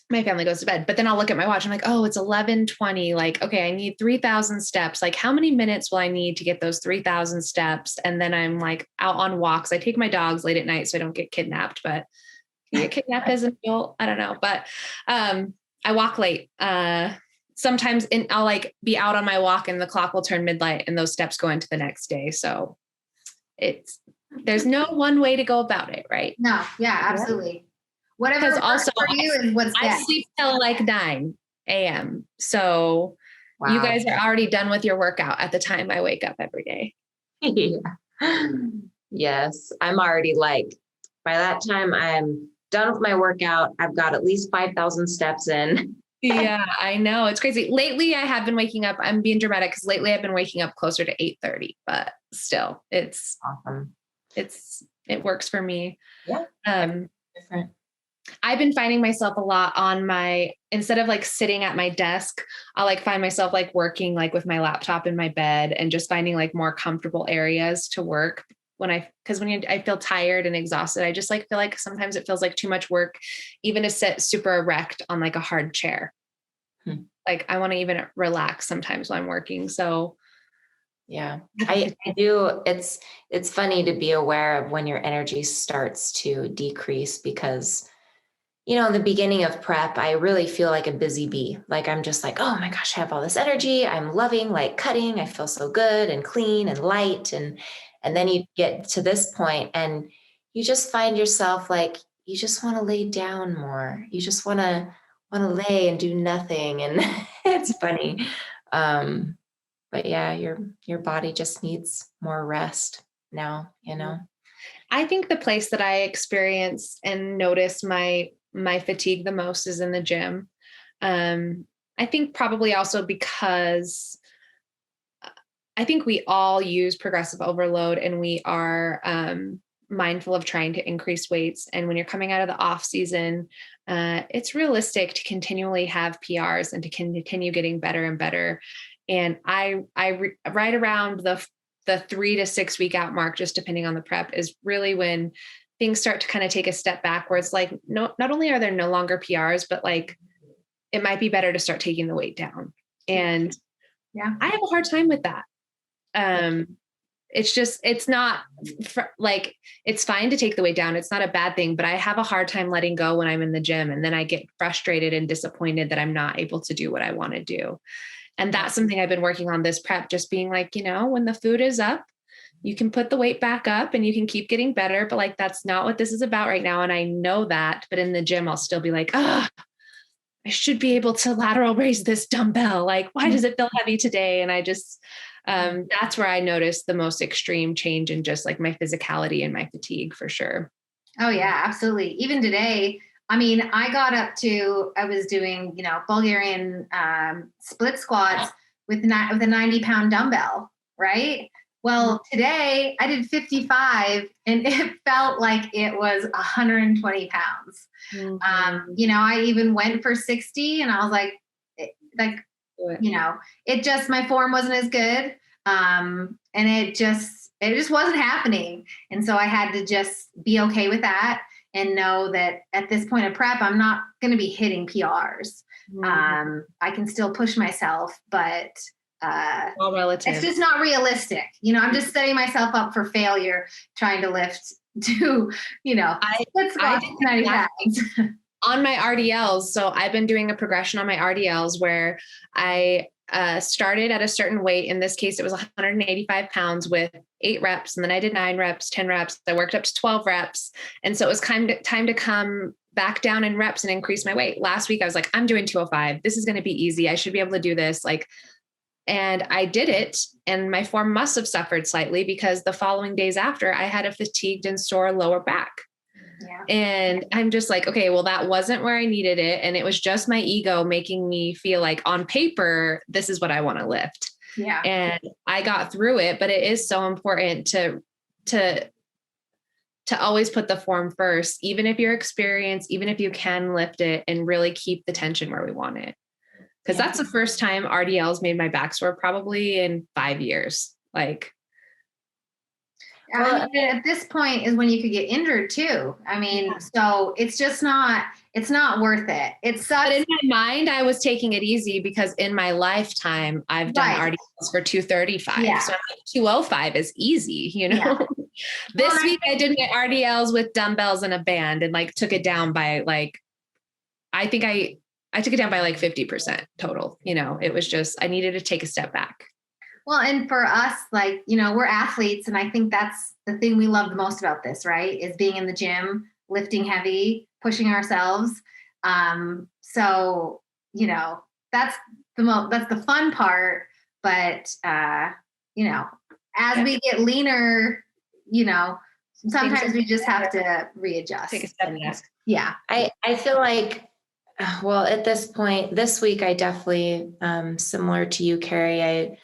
D: my family goes to bed. But then I'll look at my watch. I'm like, oh, it's 11:20. Like, okay, I need 3,000 steps. Like, how many minutes will I need to get those 3,000 steps? And then I'm like out on walks. I take my dogs late at night so I don't get kidnapped, but you get kidnapped as an adult. I don't know. But I walk late. Sometimes I'll like be out on my walk and the clock will turn midnight and those steps go into the next day. So there's no one way to go about it. Right.
B: No. Yeah, absolutely. Whatever works
D: also
B: for you is what's best.
D: I sleep till like 9 a.m. So you guys are already done with your workout at the time I wake up every day.
C: Yeah. Yes. I'm already by that time I'm done with my workout. I've got at least 5,000 steps in.
D: Yeah, I know. It's crazy. Lately I have been waking up. I'm being dramatic because lately I've been waking up closer to 8:30, but still it's
C: awesome.
D: It works for me.
C: Yeah.
D: Different. I've been finding myself a lot instead of like sitting at my desk, I'll like find myself like working like with my laptop in my bed and just finding like more comfortable areas to work because I feel tired and exhausted, I just like feel like sometimes it feels like too much work, even to sit super erect on like a hard chair. Like I want to even relax sometimes while I'm working. So
C: yeah, I do. It's funny to be aware of when your energy starts to decrease because in the beginning of prep, I really feel like a busy bee. Like I'm just like, oh my gosh, I have all this energy. I'm loving like cutting. I feel so good and clean and light. And then you get to this point and you just find yourself like, you just want to lay down more. You just want to lay and do nothing. And it's funny. But yeah, your body just needs more rest now,
D: I think the place that I experience and notice my fatigue the most is in the gym. I think probably also because I think we all use progressive overload and we are mindful of trying to increase weights. And when you're coming out of the off season, it's realistic to continually have PRs and to continue getting better and better. And right around the 3 to 6 week out mark, just depending on the prep, is really when things start to kind of take a step backwards. Like, not only are there no longer PRs, but like it might be better to start taking the weight down. And
B: yeah,
D: I have a hard time with that. It's not like, it's fine to take the weight down. It's not a bad thing, but I have a hard time letting go when I'm in the gym. And then I get frustrated and disappointed that I'm not able to do what I want to do. And that's something I've been working on this prep, just being like, when the food is up, you can put the weight back up and you can keep getting better, but like, that's not what this is about right now. And I know that, but in the gym, I'll still be like, I should be able to lateral raise this dumbbell. Like, why does it feel heavy today? And I just, that's where I noticed the most extreme change in just like my physicality and my fatigue for sure.
B: Oh yeah, absolutely. Even today, I mean, I was doing, Bulgarian split squats with a 90-pound dumbbell, right? Well, today I did 55 and it felt like it was 120 pounds. I even went for 60 and I was like, it just, my form wasn't as good. And it just wasn't happening. And so I had to just be okay with that and know that at this point of prep, I'm not going to be hitting PRs. I can still push myself, but
D: all relative.
B: It's just not realistic. I'm just setting myself up for failure trying to lift to, split squats 90 pounds.
D: On my RDLs. So I've been doing a progression on my RDLs where I started at a certain weight. In this case, it was 185 pounds with 8 reps. And then I did 9 reps, 10 reps. I worked up to 12 reps. And so it was time to come back down in reps and increase my weight. Last week, I was like, I'm doing 205. This is going to be easy. I should be able to do this. And I did it. And my form must have suffered slightly because the following days after, I had a fatigued and sore lower back.
B: Yeah.
D: And I'm just like, okay, well, that wasn't where I needed it. And it was just my ego making me feel like on paper, this is what I want to lift.
B: Yeah.
D: And I got through it, but it is so important to always put the form first, even if you're experienced, even if you can lift it, and really keep the tension where we want it. Because that's the first time RDLs made my back sore probably in 5 years.
B: At this point is when you could get injured too. So it's just it's not worth it. It sucks.
D: But in my mind, I was taking it easy because in my lifetime, I've done RDLs for 235.
B: Yeah.
D: So 205 is easy,
B: Yeah.
D: This week I did my RDLs with dumbbells and a band and took it down by I think I took it down by 50% total. It was just, I needed to take a step back.
B: Well, and for us, we're athletes. And I think that's the thing we love the most about this, right? Is being in the gym, lifting heavy, pushing ourselves. So, that's the fun part. But, as we get leaner, sometimes we just have to readjust.
D: Take a step back.
B: Yeah.
C: I feel like, well, at this point, this week, I definitely, similar to you, Carrie, I've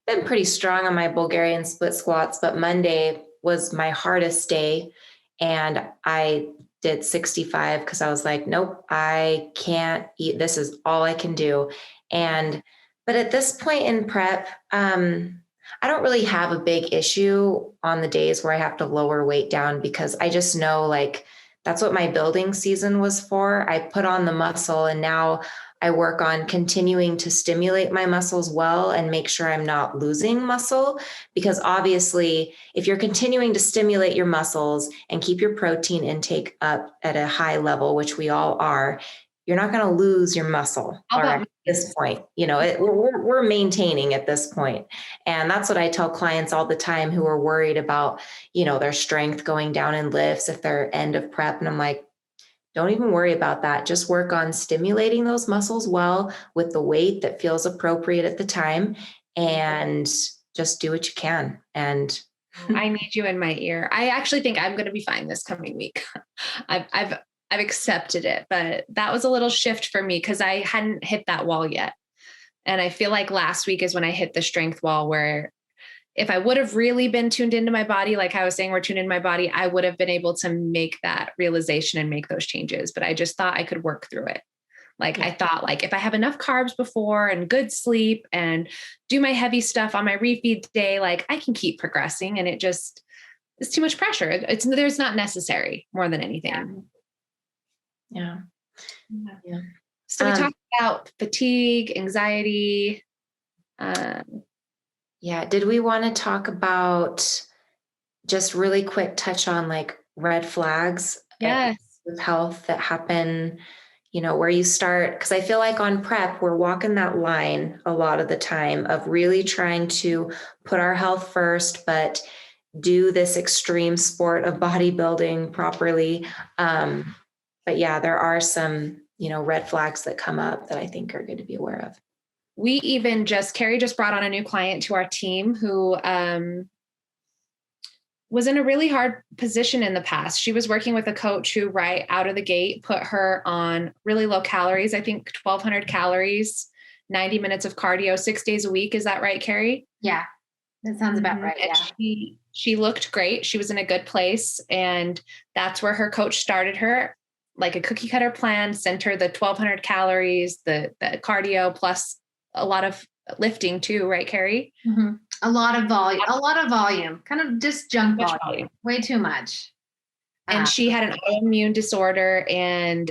C: been pretty strong on my Bulgarian split squats, but Monday was my hardest day. And I did 65 because I was like, nope, I can't eat. This is all I can do. But at this point in prep, I don't really have a big issue on the days where I have to lower weight down because I just know that's what my building season was for. I put on the muscle and now I work on continuing to stimulate my muscles well and make sure I'm not losing muscle, because obviously if you're continuing to stimulate your muscles and keep your protein intake up at a high level, which we all are, you're not going to lose your muscle at this point. We're maintaining at this point. And that's what I tell clients all the time who are worried about, their strength going down in lifts if they're end of prep. And I'm like, don't even worry about that. Just work on stimulating those muscles well with the weight that feels appropriate at the time and just do what you can. And
D: I need you in my ear. I actually think I'm going to be fine this coming week. I've accepted it, but that was a little shift for me because I hadn't hit that wall yet. And I feel like last week is when I hit the strength wall where if I would have really been tuned into my body, like I was saying, we're tuned into my body, I would have been able to make that realization and make those changes. But I just thought I could work through it. Like I thought like if I have enough carbs before and good sleep and do my heavy stuff on my refeed day, like I can keep progressing, and it just is too much pressure. There's not necessary more than anything.
C: Yeah.
D: So we talked about fatigue, anxiety.
C: Did we want to talk about just really quick touch on like red flags
D: Yes.
C: of health that happen, where you start? Because I feel like on prep, we're walking that line a lot of the time of really trying to put our health first, but do this extreme sport of bodybuilding properly. But yeah, there are some, red flags that come up that I think are good to be aware of.
D: We even Carrie just brought on a new client to our team who was in a really hard position in the past. She was working with a coach who right out of the gate put her on really low calories. I think 1,200 calories, 90 minutes of cardio, 6 days a week. Is that right, Carrie?
B: Yeah, that sounds about right. Yeah.
D: And she looked great. She was in a good place. And that's where her coach started her, like a cookie cutter plan, sent her the 1,200 calories, the cardio, plus a lot of lifting too, right, Carrie?
B: Mm-hmm. A lot of volume, kind of just junk volume, way too much.
D: And she had an autoimmune disorder, and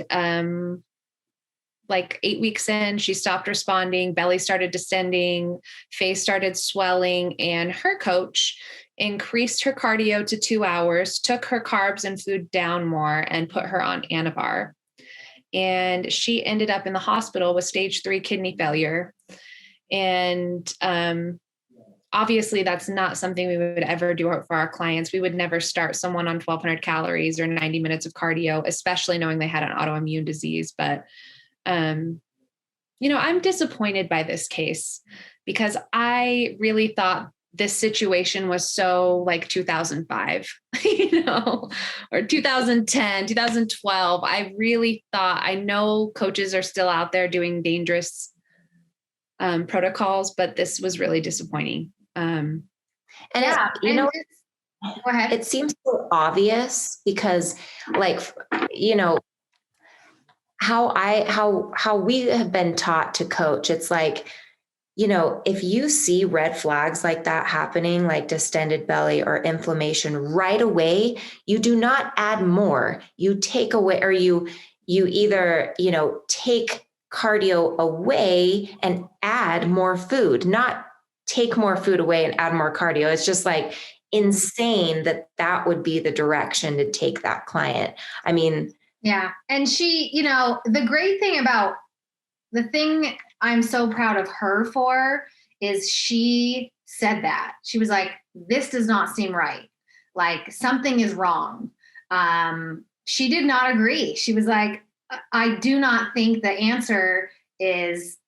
D: like 8 weeks in, she stopped responding, belly started descending, face started swelling, and her coach increased her cardio to 2 hours, took her carbs and food down more, and put her on Anavar. And she ended up in the hospital with stage 3 kidney failure. And obviously that's not something we would ever do for our clients. We would never start someone on 1,200 calories or 90 minutes of cardio, especially knowing they had an autoimmune disease. But, I'm disappointed by this case because I really thought this situation was so like 2005, or 2010, 2012. I really thought, I know coaches are still out there doing dangerous protocols, but this was really disappointing.
C: Go ahead. It seems so obvious because how we have been taught to coach. It's like, if you see red flags like that happening, like distended belly or inflammation right away, you do not add more. You take away, or you either, take cardio away and add more food, not take more food away and add more cardio. It's just like insane that would be the direction to take that client. I mean,
B: yeah. And she, the great thing about the thing I'm so proud of her for is she said that. She was like, this does not seem right. Like something is wrong. She did not agree. She was like, I do not think the answer is,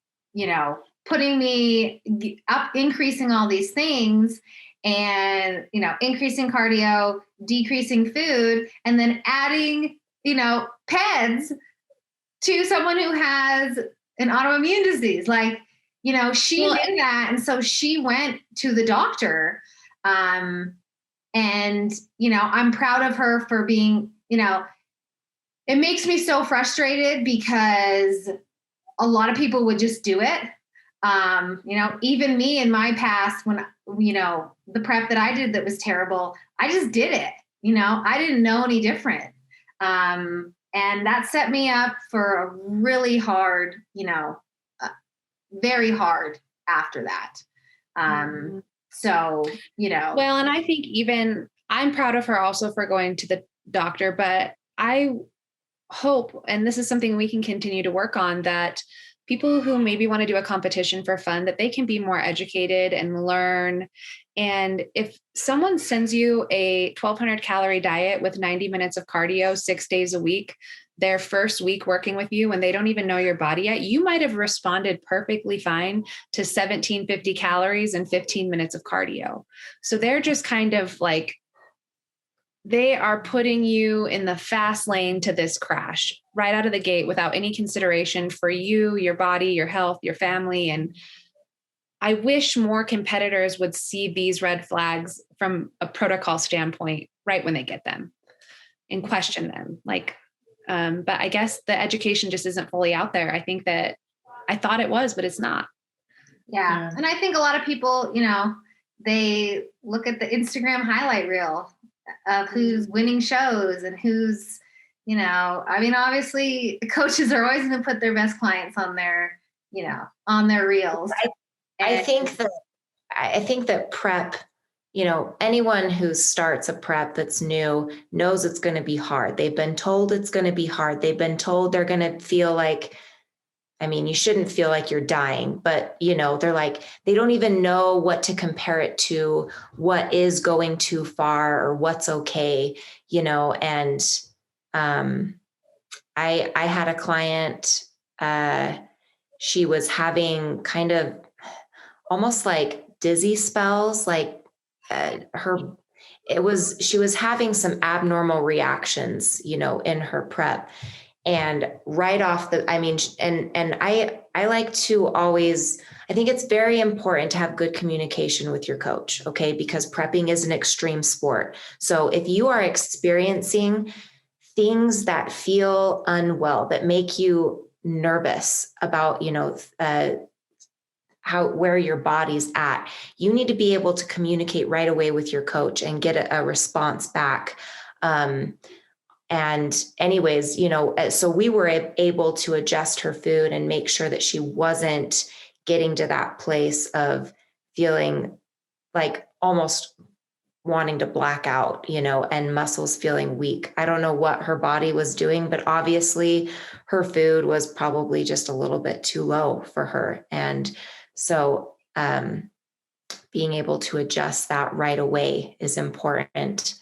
B: putting me up, increasing all these things and, increasing cardio, decreasing food, and then adding, PEDs to someone who has an autoimmune disease. Like, she knew that. And so she went to the doctor. And, I'm proud of her for being, it makes me so frustrated because a lot of people would just do it. Even me in my past, when, the prep that I did that was terrible, I just did it. I didn't know any different. And that set me up for a really hard, very hard after that. So,
D: Well, and I think even I'm proud of her also for going to the doctor, but I hope, and this is something we can continue to work on, that people who maybe want to do a competition for fun, that they can be more educated and learn. And if someone sends you a 1,200 calorie diet with 90 minutes of cardio 6 days a week, their first week working with you, when they don't even know your body yet, you might have responded perfectly fine to 1,750 calories and 15 minutes of cardio. So they're just kind of like, they are putting you in the fast lane to this crash right out of the gate without any consideration for you, your body, your health, your family. And I wish more competitors would see these red flags from a protocol standpoint right when they get them and question them. Like, but I guess the education just isn't fully out there. I think that I thought it was, but it's not.
B: Yeah. And I think a lot of people, they look at the Instagram highlight reel of who's winning shows and who's, obviously the coaches are always going to put their best clients on their, on their reels.
C: I think that prep, anyone who starts a prep that's new knows it's going to be hard. They've been told it's going to be hard. They've been told they're going to feel like, you shouldn't feel like you're dying, but they're like, they don't even know what to compare it to, what is going too far or what's okay, and I had a client, she was having kind of almost like dizzy spells, like she was having some abnormal reactions, in her prep. And right off I like to always, I think it's very important to have good communication with your coach, okay? Because prepping is an extreme sport. So if you are experiencing things that feel unwell, that make you nervous about, where your body's at, you need to be able to communicate right away with your coach and get a response back. And anyways, so we were able to adjust her food and make sure that she wasn't getting to that place of feeling like almost wanting to black out, and muscles feeling weak. I don't know what her body was doing, but obviously her food was probably just a little bit too low for her. And so being able to adjust that right away is important.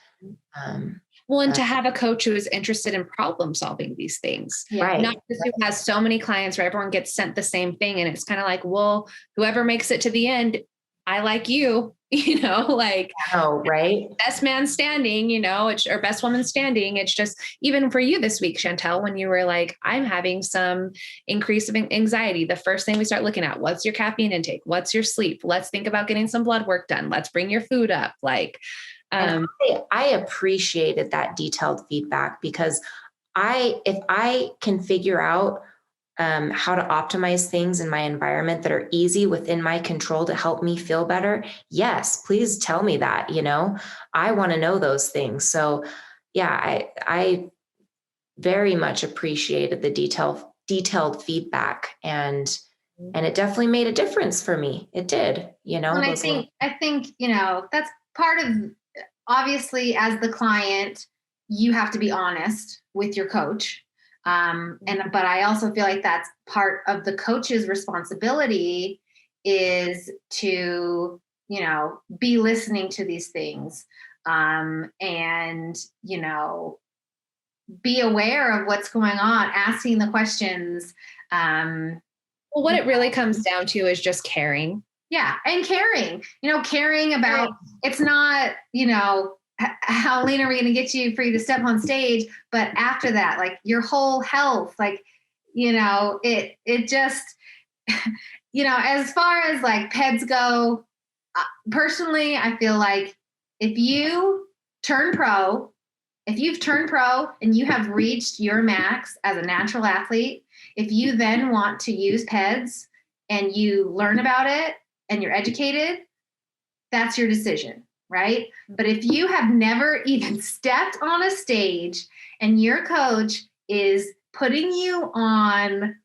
D: Well, and to have a coach who is interested in problem solving these things,
C: right?
D: Not just who has so many clients where everyone gets sent the same thing. And it's kind of like, well, whoever makes it to the end, I like you,
C: right.
D: Best man standing, or best woman standing. It's just, even for you this week, Chantel, when you were like, I'm having some increase of anxiety. The first thing we start looking at, what's your caffeine intake? What's your sleep? Let's think about getting some blood work done. Let's bring your food up.
C: I appreciated that detailed feedback, because if I can figure out how to optimize things in my environment that are easy within my control to help me feel better, yes, please tell me that. I want to know those things. So yeah, I very much appreciated the detailed feedback, and it definitely made a difference for me. It did, And
B: I think that's part of, obviously, as the client, you have to be honest with your coach. But I also feel like that's part of the coach's responsibility, is to, be listening to these things, and, be aware of what's going on, asking the questions.
D: Well, what it really comes down to is just caring.
B: Yeah. And caring about, it's not, how lean are we going to get you for you to step on stage? But after that, like your whole health, like, it just, as far as like PEDs go, personally, I feel like if you've turned pro and you have reached your max as a natural athlete, if you then want to use PEDs and you learn about it and you're educated, that's your decision, right? But if you have never even stepped on a stage and your coach is putting you on,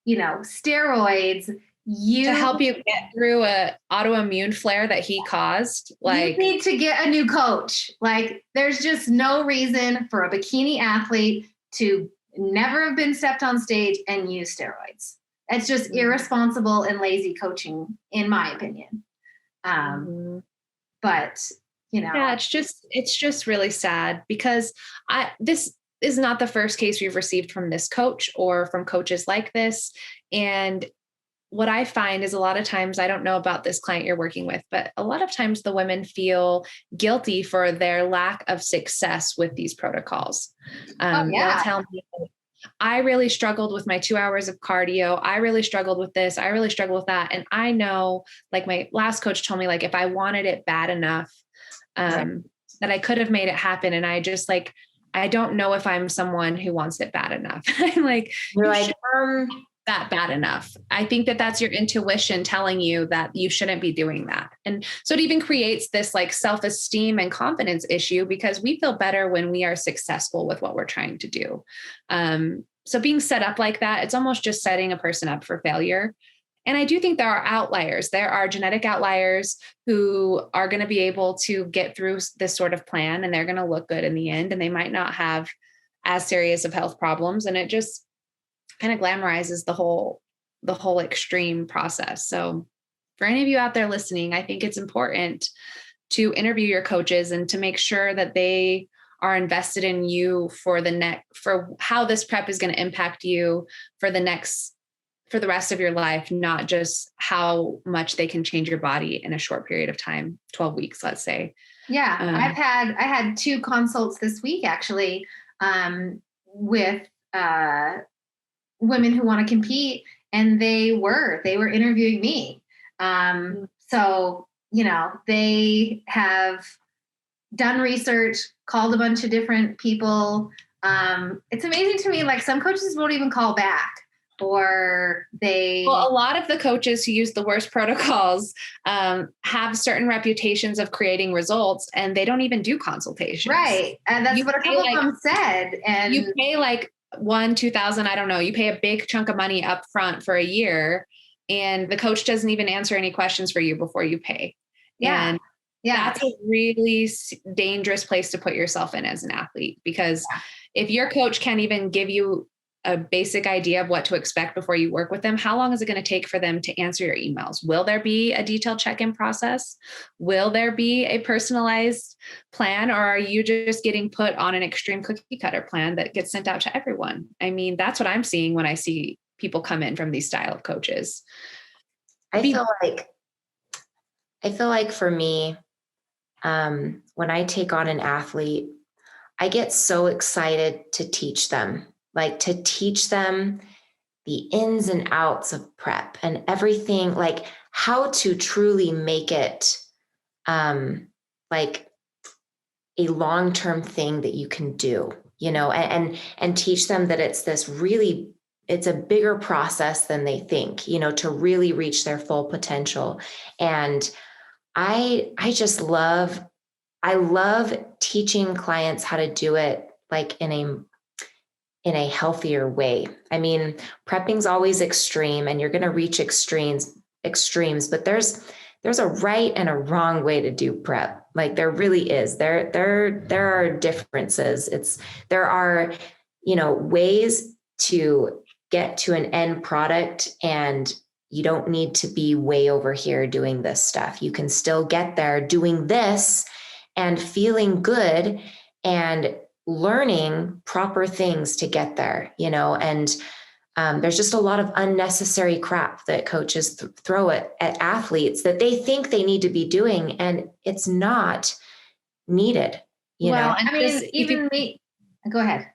B: steroids,
D: to help you get through a autoimmune flare that he caused,
B: you need to get a new coach. Like, there's just no reason for a bikini athlete to never have been stepped on stage and use steroids. It's just irresponsible and lazy coaching, in my opinion. But
D: yeah, it's just really sad because this is not the first case we've received from this coach or from coaches like this. And what I find is a lot of times, I don't know about this client you're working with, but a lot of times the women feel guilty for their lack of success with these protocols. They'll tell me, I really struggled with my 2 hours of cardio. I really struggled with this. I really struggled with that. And I know, like my last coach told me, like, if I wanted it bad enough, that I could have made it happen. And I just like, I don't know if I'm someone who wants it bad enough. I'm like,
C: you're like,
D: that bad enough. I think that that's your intuition telling you that you shouldn't be doing that. And so it even creates this like self-esteem and confidence issue because we feel better when we are successful with what we're trying to do. So being set up like that, it's almost just setting a person up for failure. And I do think there are outliers. There are genetic outliers who are going to be able to get through this sort of plan and they're going to look good in the end. And they might not have as serious of health problems. And it just kind of glamorizes the whole extreme process. So for any of you out there listening, I think it's important to interview your coaches and to make sure that they are invested in you for how this prep is going to impact you for the rest of your life, not just how much they can change your body in a short period of time, 12 weeks, let's say.
B: Yeah. I had 2 consults this week, actually, with, women who want to compete, and they were interviewing me. So, they have done research, called a bunch of different people. It's amazing to me. Like some coaches won't even call back, or
D: well, a lot of the coaches who use the worst protocols have certain reputations of creating results, and they don't even do consultations.
B: Right. And that's what a couple of them said. And
D: you pay like $1,000-$2,000, I don't know, you pay a big chunk of money up front for a year, and the coach doesn't even answer any questions for you before you pay.
B: Yeah.
D: And that's a really dangerous place to put yourself in as an athlete, because if your coach can't even give you a basic idea of what to expect before you work with them, how long is it going to take for them to answer your emails? Will there be a detailed check-in process? Will there be a personalized plan? Or are you just getting put on an extreme cookie cutter plan that gets sent out to everyone? I mean, that's what I'm seeing when I see people come in from these style of coaches.
C: I feel like for me, when I take on an athlete, I get so excited to teach them the ins and outs of prep and everything, like how to truly make it like a long-term thing that you can do, and teach them that it's a bigger process than they think, to really reach their full potential. And I love teaching clients how to do it like in a healthier way. I mean, prepping's always extreme and you're going to reach extremes, but there's a right and a wrong way to do prep. Like there really is. There are differences. There are, ways to get to an end product, and you don't need to be way over here doing this stuff. You can still get there doing this and feeling good and learning proper things to get there, and there's just a lot of unnecessary crap that coaches throw at athletes that they think they need to be doing, and it's not needed.
B: Go ahead.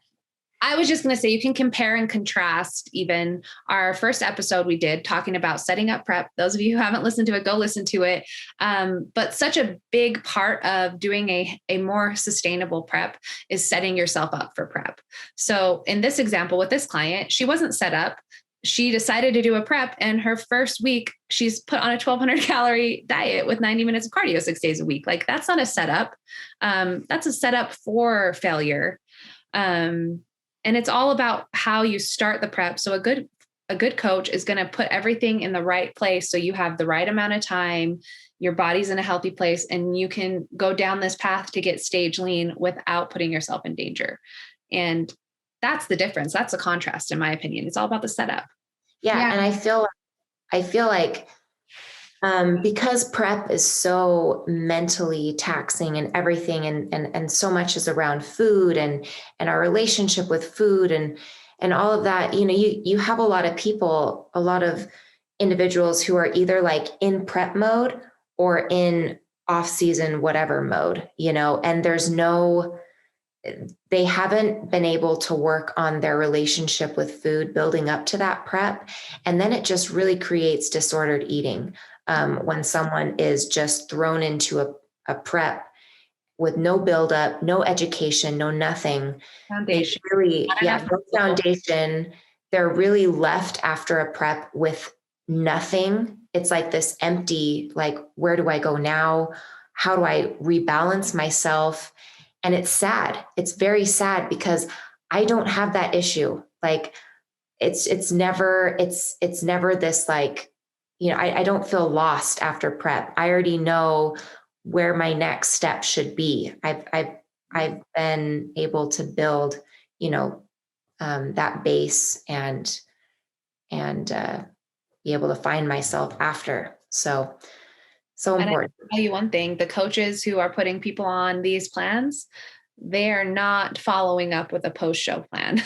D: I was just going to say, you can compare and contrast even our first episode we did talking about setting up prep. Those of you who haven't listened to it, go listen to it. But such a big part of doing a more sustainable prep is setting yourself up for prep. So in this example with this client, she wasn't set up. She decided to do a prep, and her first week, she's put on a 1,200 calorie diet with 90 minutes of cardio 6 days a week. Like that's not a setup. That's a setup for failure. And it's all about how you start the prep. So a good coach is going to put everything in the right place, so you have the right amount of time, your body's in a healthy place, and you can go down this path to get stage lean without putting yourself in danger. And that's the difference. That's the contrast, in my opinion. It's all about the setup.
C: Yeah. And I feel like, because prep is so mentally taxing and everything, and so much is around food and our relationship with food and all of that, you have a lot of people, a lot of individuals who are either like in prep mode or in off season, whatever mode, and they haven't been able to work on their relationship with food building up to that prep. And then it just really creates disordered eating. When someone is just thrown into a prep with no buildup, no education, no nothing.
D: Foundation.
C: No foundation. They're really left after a prep with nothing. It's like this empty, like, where do I go now? How do I rebalance myself? And it's sad. It's very sad because I don't have that issue. Like it's never this like, I don't feel lost after prep. I already know where my next step should be. I've been able to build, that base and be able to find myself after. So important.
D: I'll tell you one thing, the coaches who are putting people on these plans, they are not following up with a post-show plan.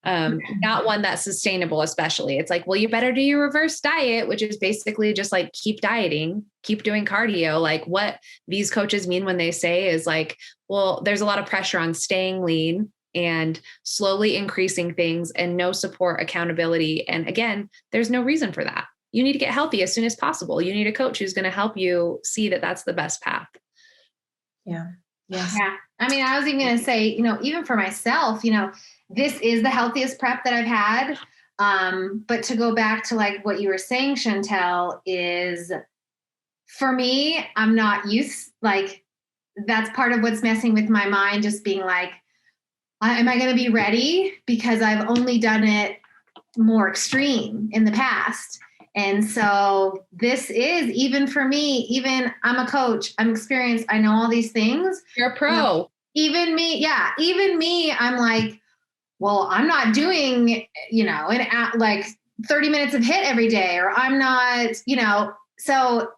D: Not one that's sustainable, especially. It's like, well, you better do your reverse diet, which is basically just like, keep dieting, keep doing cardio. Like what these coaches mean when they say is like, well, there's a lot of pressure on staying lean and slowly increasing things and no support, accountability. And again, there's no reason for that. You need to get healthy as soon as possible. You need a coach who's going to help you see that that's the best path.
C: Yeah.
B: Yes. Yeah. I mean, I was even going to say, even for myself, this is the healthiest prep that I've had. But to go back to like what you were saying, Chantel, is for me, I'm not used, like, that's part of what's messing with my mind, just being like, am I going to be ready? Because I've only done it more extreme in the past. And so this is, even for me, even I'm a coach, I'm experienced, I know all these things.
D: You're a pro.
B: Even me, I'm like, well, I'm not doing, like 30 minutes of HIIT every day, or I'm not, so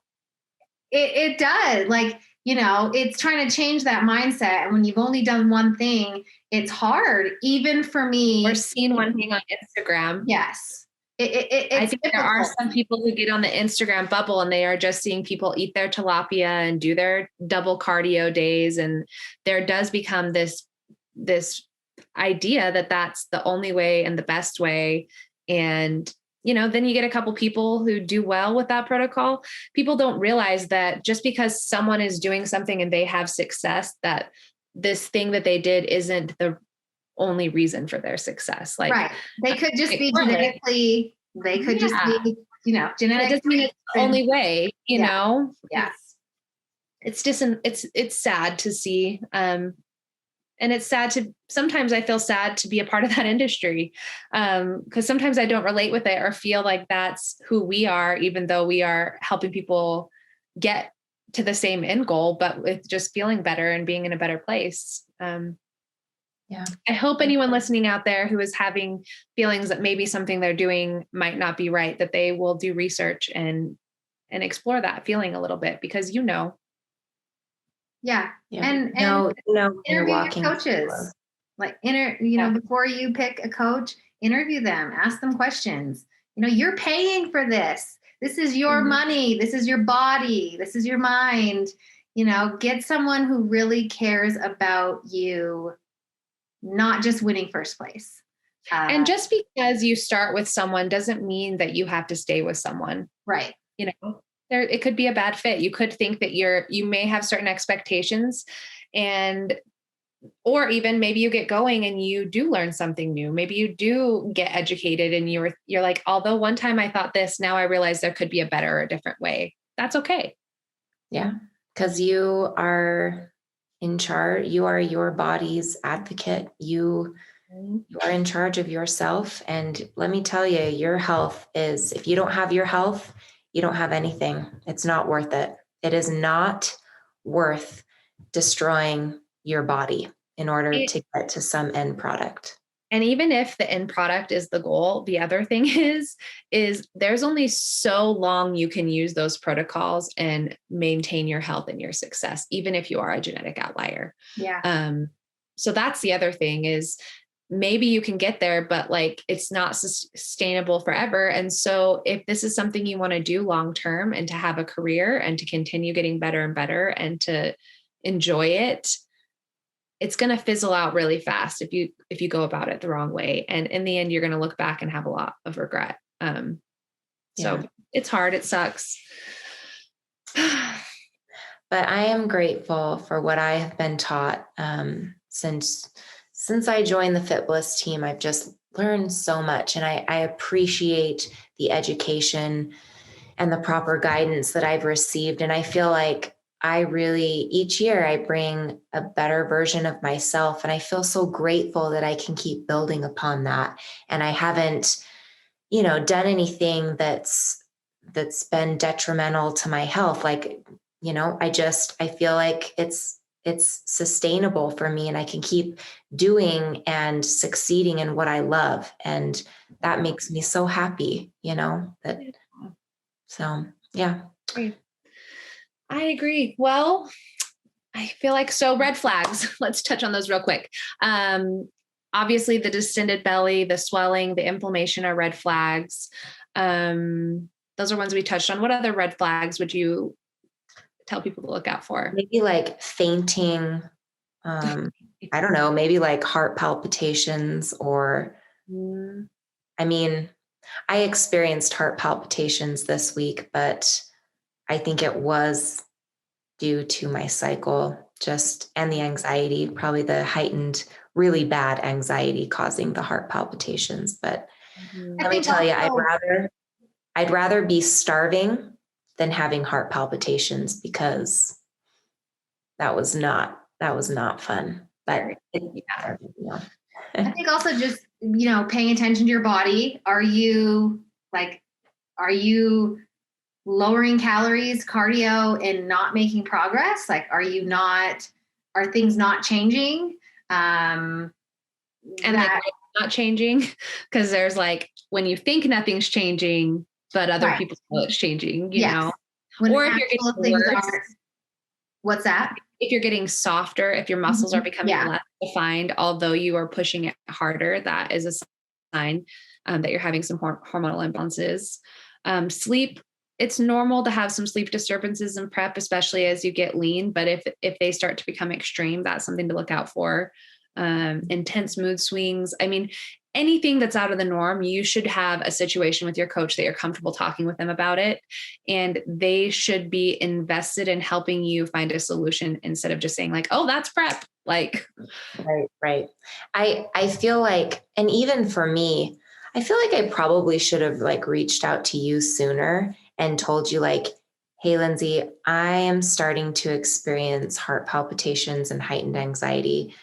B: it does, like, it's trying to change that mindset. And when you've only done one thing, it's hard, even for me.
D: Or seen one thing on Instagram.
B: Yes.
D: I think difficult. There are some people who get on the Instagram bubble and they are just seeing people eat their tilapia and do their double cardio days. And there does become this idea that that's the only way and the best way. And, then you get a couple people who do well with that protocol. People don't realize that just because someone is doing something and they have success, that this thing that they did isn't the only reason for their success. Like,
B: right. They could just be genetically, genetic.
D: That doesn't mean it's the only way, know?
B: Yes.
D: It's just, it's sad to see. And it's sometimes I feel sad to be a part of that industry. Cause sometimes I don't relate with it or feel like that's who we are, even though we are helping people get to the same end goal, but with just feeling better and being in a better place.
C: Yeah.
D: I hope anyone listening out there who is having feelings that maybe something they're doing might not be right, that they will do research and explore that feeling a little bit, because
B: Yeah. And
C: interview
B: your coaches, like before you pick a coach, interview them, ask them questions. You're paying for this. This is your money. This is your body. This is your mind. Get someone who really cares about you, not just winning first place.
D: And just because you start with someone doesn't mean that you have to stay with someone.
B: Right.
D: It could be a bad fit. You could think that you may have certain expectations, or even maybe you get going and you do learn something new. Maybe you do get educated and you're like, although one time I thought this, now I realize there could be a better or a different way. That's okay.
C: Yeah. Because you are in charge. You are your body's advocate. You are in charge of yourself. And let me tell you, your health is, if you don't have your health, you don't have anything. It's not worth it. It is not worth destroying your body in order to get to some end product.
D: And even if the end product is the goal, the other thing is there's only so long you can use those protocols and maintain your health and your success, even if you are a genetic outlier.
B: Yeah.
D: So that's the other thing is maybe you can get there, but like it's not sustainable forever. And so if this is something you want to do long-term and to have a career and to continue getting better and better and to enjoy it, it's going to fizzle out really fast if you go about it the wrong way. And in the end, you're going to look back and have a lot of regret. So it's hard. It sucks.
C: But I am grateful for what I have been taught since I joined the Fit Bliss team. I've just learned so much, and I appreciate the education and the proper guidance that I've received. And I feel like each year I bring a better version of myself, and I feel so grateful that I can keep building upon that. And I haven't, done anything that's been detrimental to my health. Like, I feel like it's sustainable for me, and I can keep doing and succeeding in what I love. And that makes me so happy, so yeah.
D: I agree. Well, I feel like red flags. Let's touch on those real quick. Obviously the distended belly, the swelling, the inflammation are red flags. Those are ones we touched on. What other red flags would you tell people to look out for?
C: Maybe like fainting. I don't know, maybe like heart palpitations or, I experienced heart palpitations this week, but I think it was due to my cycle and the anxiety, probably the heightened, really bad anxiety causing the heart palpitations. But let me tell you, I'd rather be starving than having heart palpitations, because that was not fun. But
B: I think also just, paying attention to your body. Are you lowering calories, cardio, and not making progress? Like, are things not changing?
D: And not changing, because there's like, when you think nothing's changing, but other people know it's changing, you know? Or if you're getting worse,
B: what's that?
D: If you're getting softer, if your muscles are becoming less defined, although you are pushing it harder, that is a sign that you're having some hormonal imbalances. Sleep, it's normal to have some sleep disturbances in prep, especially as you get lean. But if they start to become extreme, that's something to look out for. Intense mood swings. Anything that's out of the norm, you should have a situation with your coach that you're comfortable talking with them about it. And they should be invested in helping you find a solution instead of just saying like, oh, that's prep. Like,
C: right. I feel like, and even for me, I feel like I probably should have like reached out to you sooner and told you like, hey, Lindsay, I am starting to experience heart palpitations and heightened anxiety.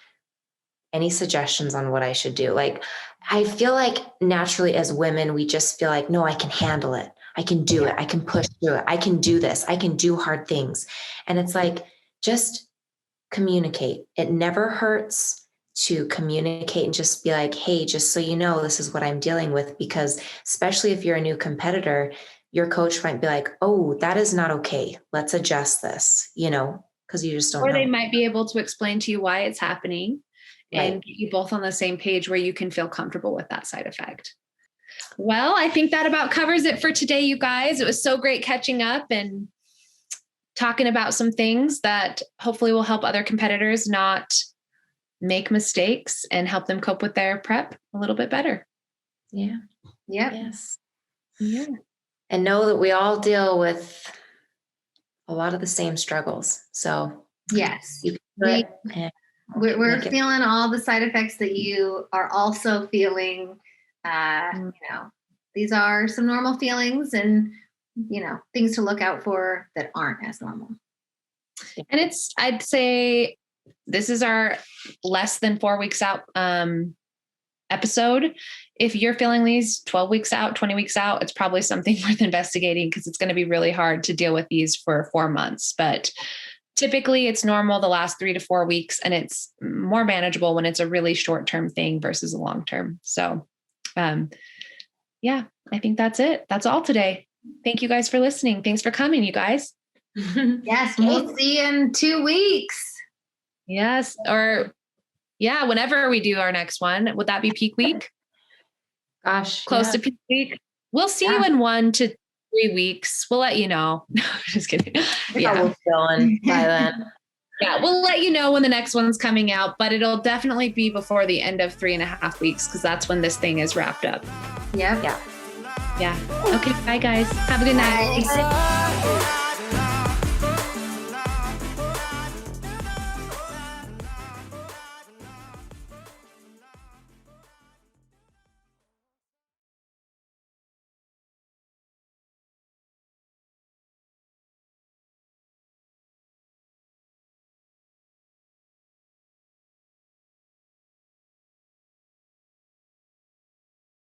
C: Any suggestions on what I should do? Like, I feel like naturally as women, we just feel like, no, I can handle it. I can do it. I can push through it. I can do this. I can do hard things. And it's like, just communicate. It never hurts to communicate and just be like, hey, just so you know, this is what I'm dealing with. Because especially if you're a new competitor, your coach might be like, oh, that is not okay. Let's adjust this, because you just don't know.
D: Or they might be able to explain to you why it's happening. And get you both on the same page where you can feel comfortable with that side effect. Well, I think that about covers it for today, you guys. It was so great catching up and talking about some things that hopefully will help other competitors not make mistakes and help them cope with their prep a little bit better.
B: Yeah.
C: Yes.
D: Yeah.
C: And know that we all deal with a lot of the same struggles. So
B: yes,
C: you can do it.
B: We're feeling all the side effects that you are also feeling. These are some normal feelings and, things to look out for that aren't as normal.
D: And I'd say this is our less than 4 weeks out episode. If you're feeling these 12 weeks out, 20 weeks out, it's probably something worth investigating, because it's going to be really hard to deal with these for 4 months. But typically it's normal the last 3 to 4 weeks, and it's more manageable when it's a really short-term thing versus a long-term. So, yeah, I think that's it. That's all today. Thank you guys for listening. Thanks for coming, you guys.
B: Yes, we'll see you in 2 weeks.
D: Yes. Or yeah, whenever we do our next one, would that be peak week?
C: Gosh,
D: Close to peak week. We'll see you in 1 to 3 weeks. We'll let you know. No, just kidding.
C: Yeah, we're feeling by then.
D: Yeah, we'll let you know when the next one's coming out, but it'll definitely be before the end of 3.5 weeks, because that's when this thing is wrapped up.
B: Yep.
C: Yeah.
D: Yeah. Okay. Bye, guys. Have a good night.
B: Bye.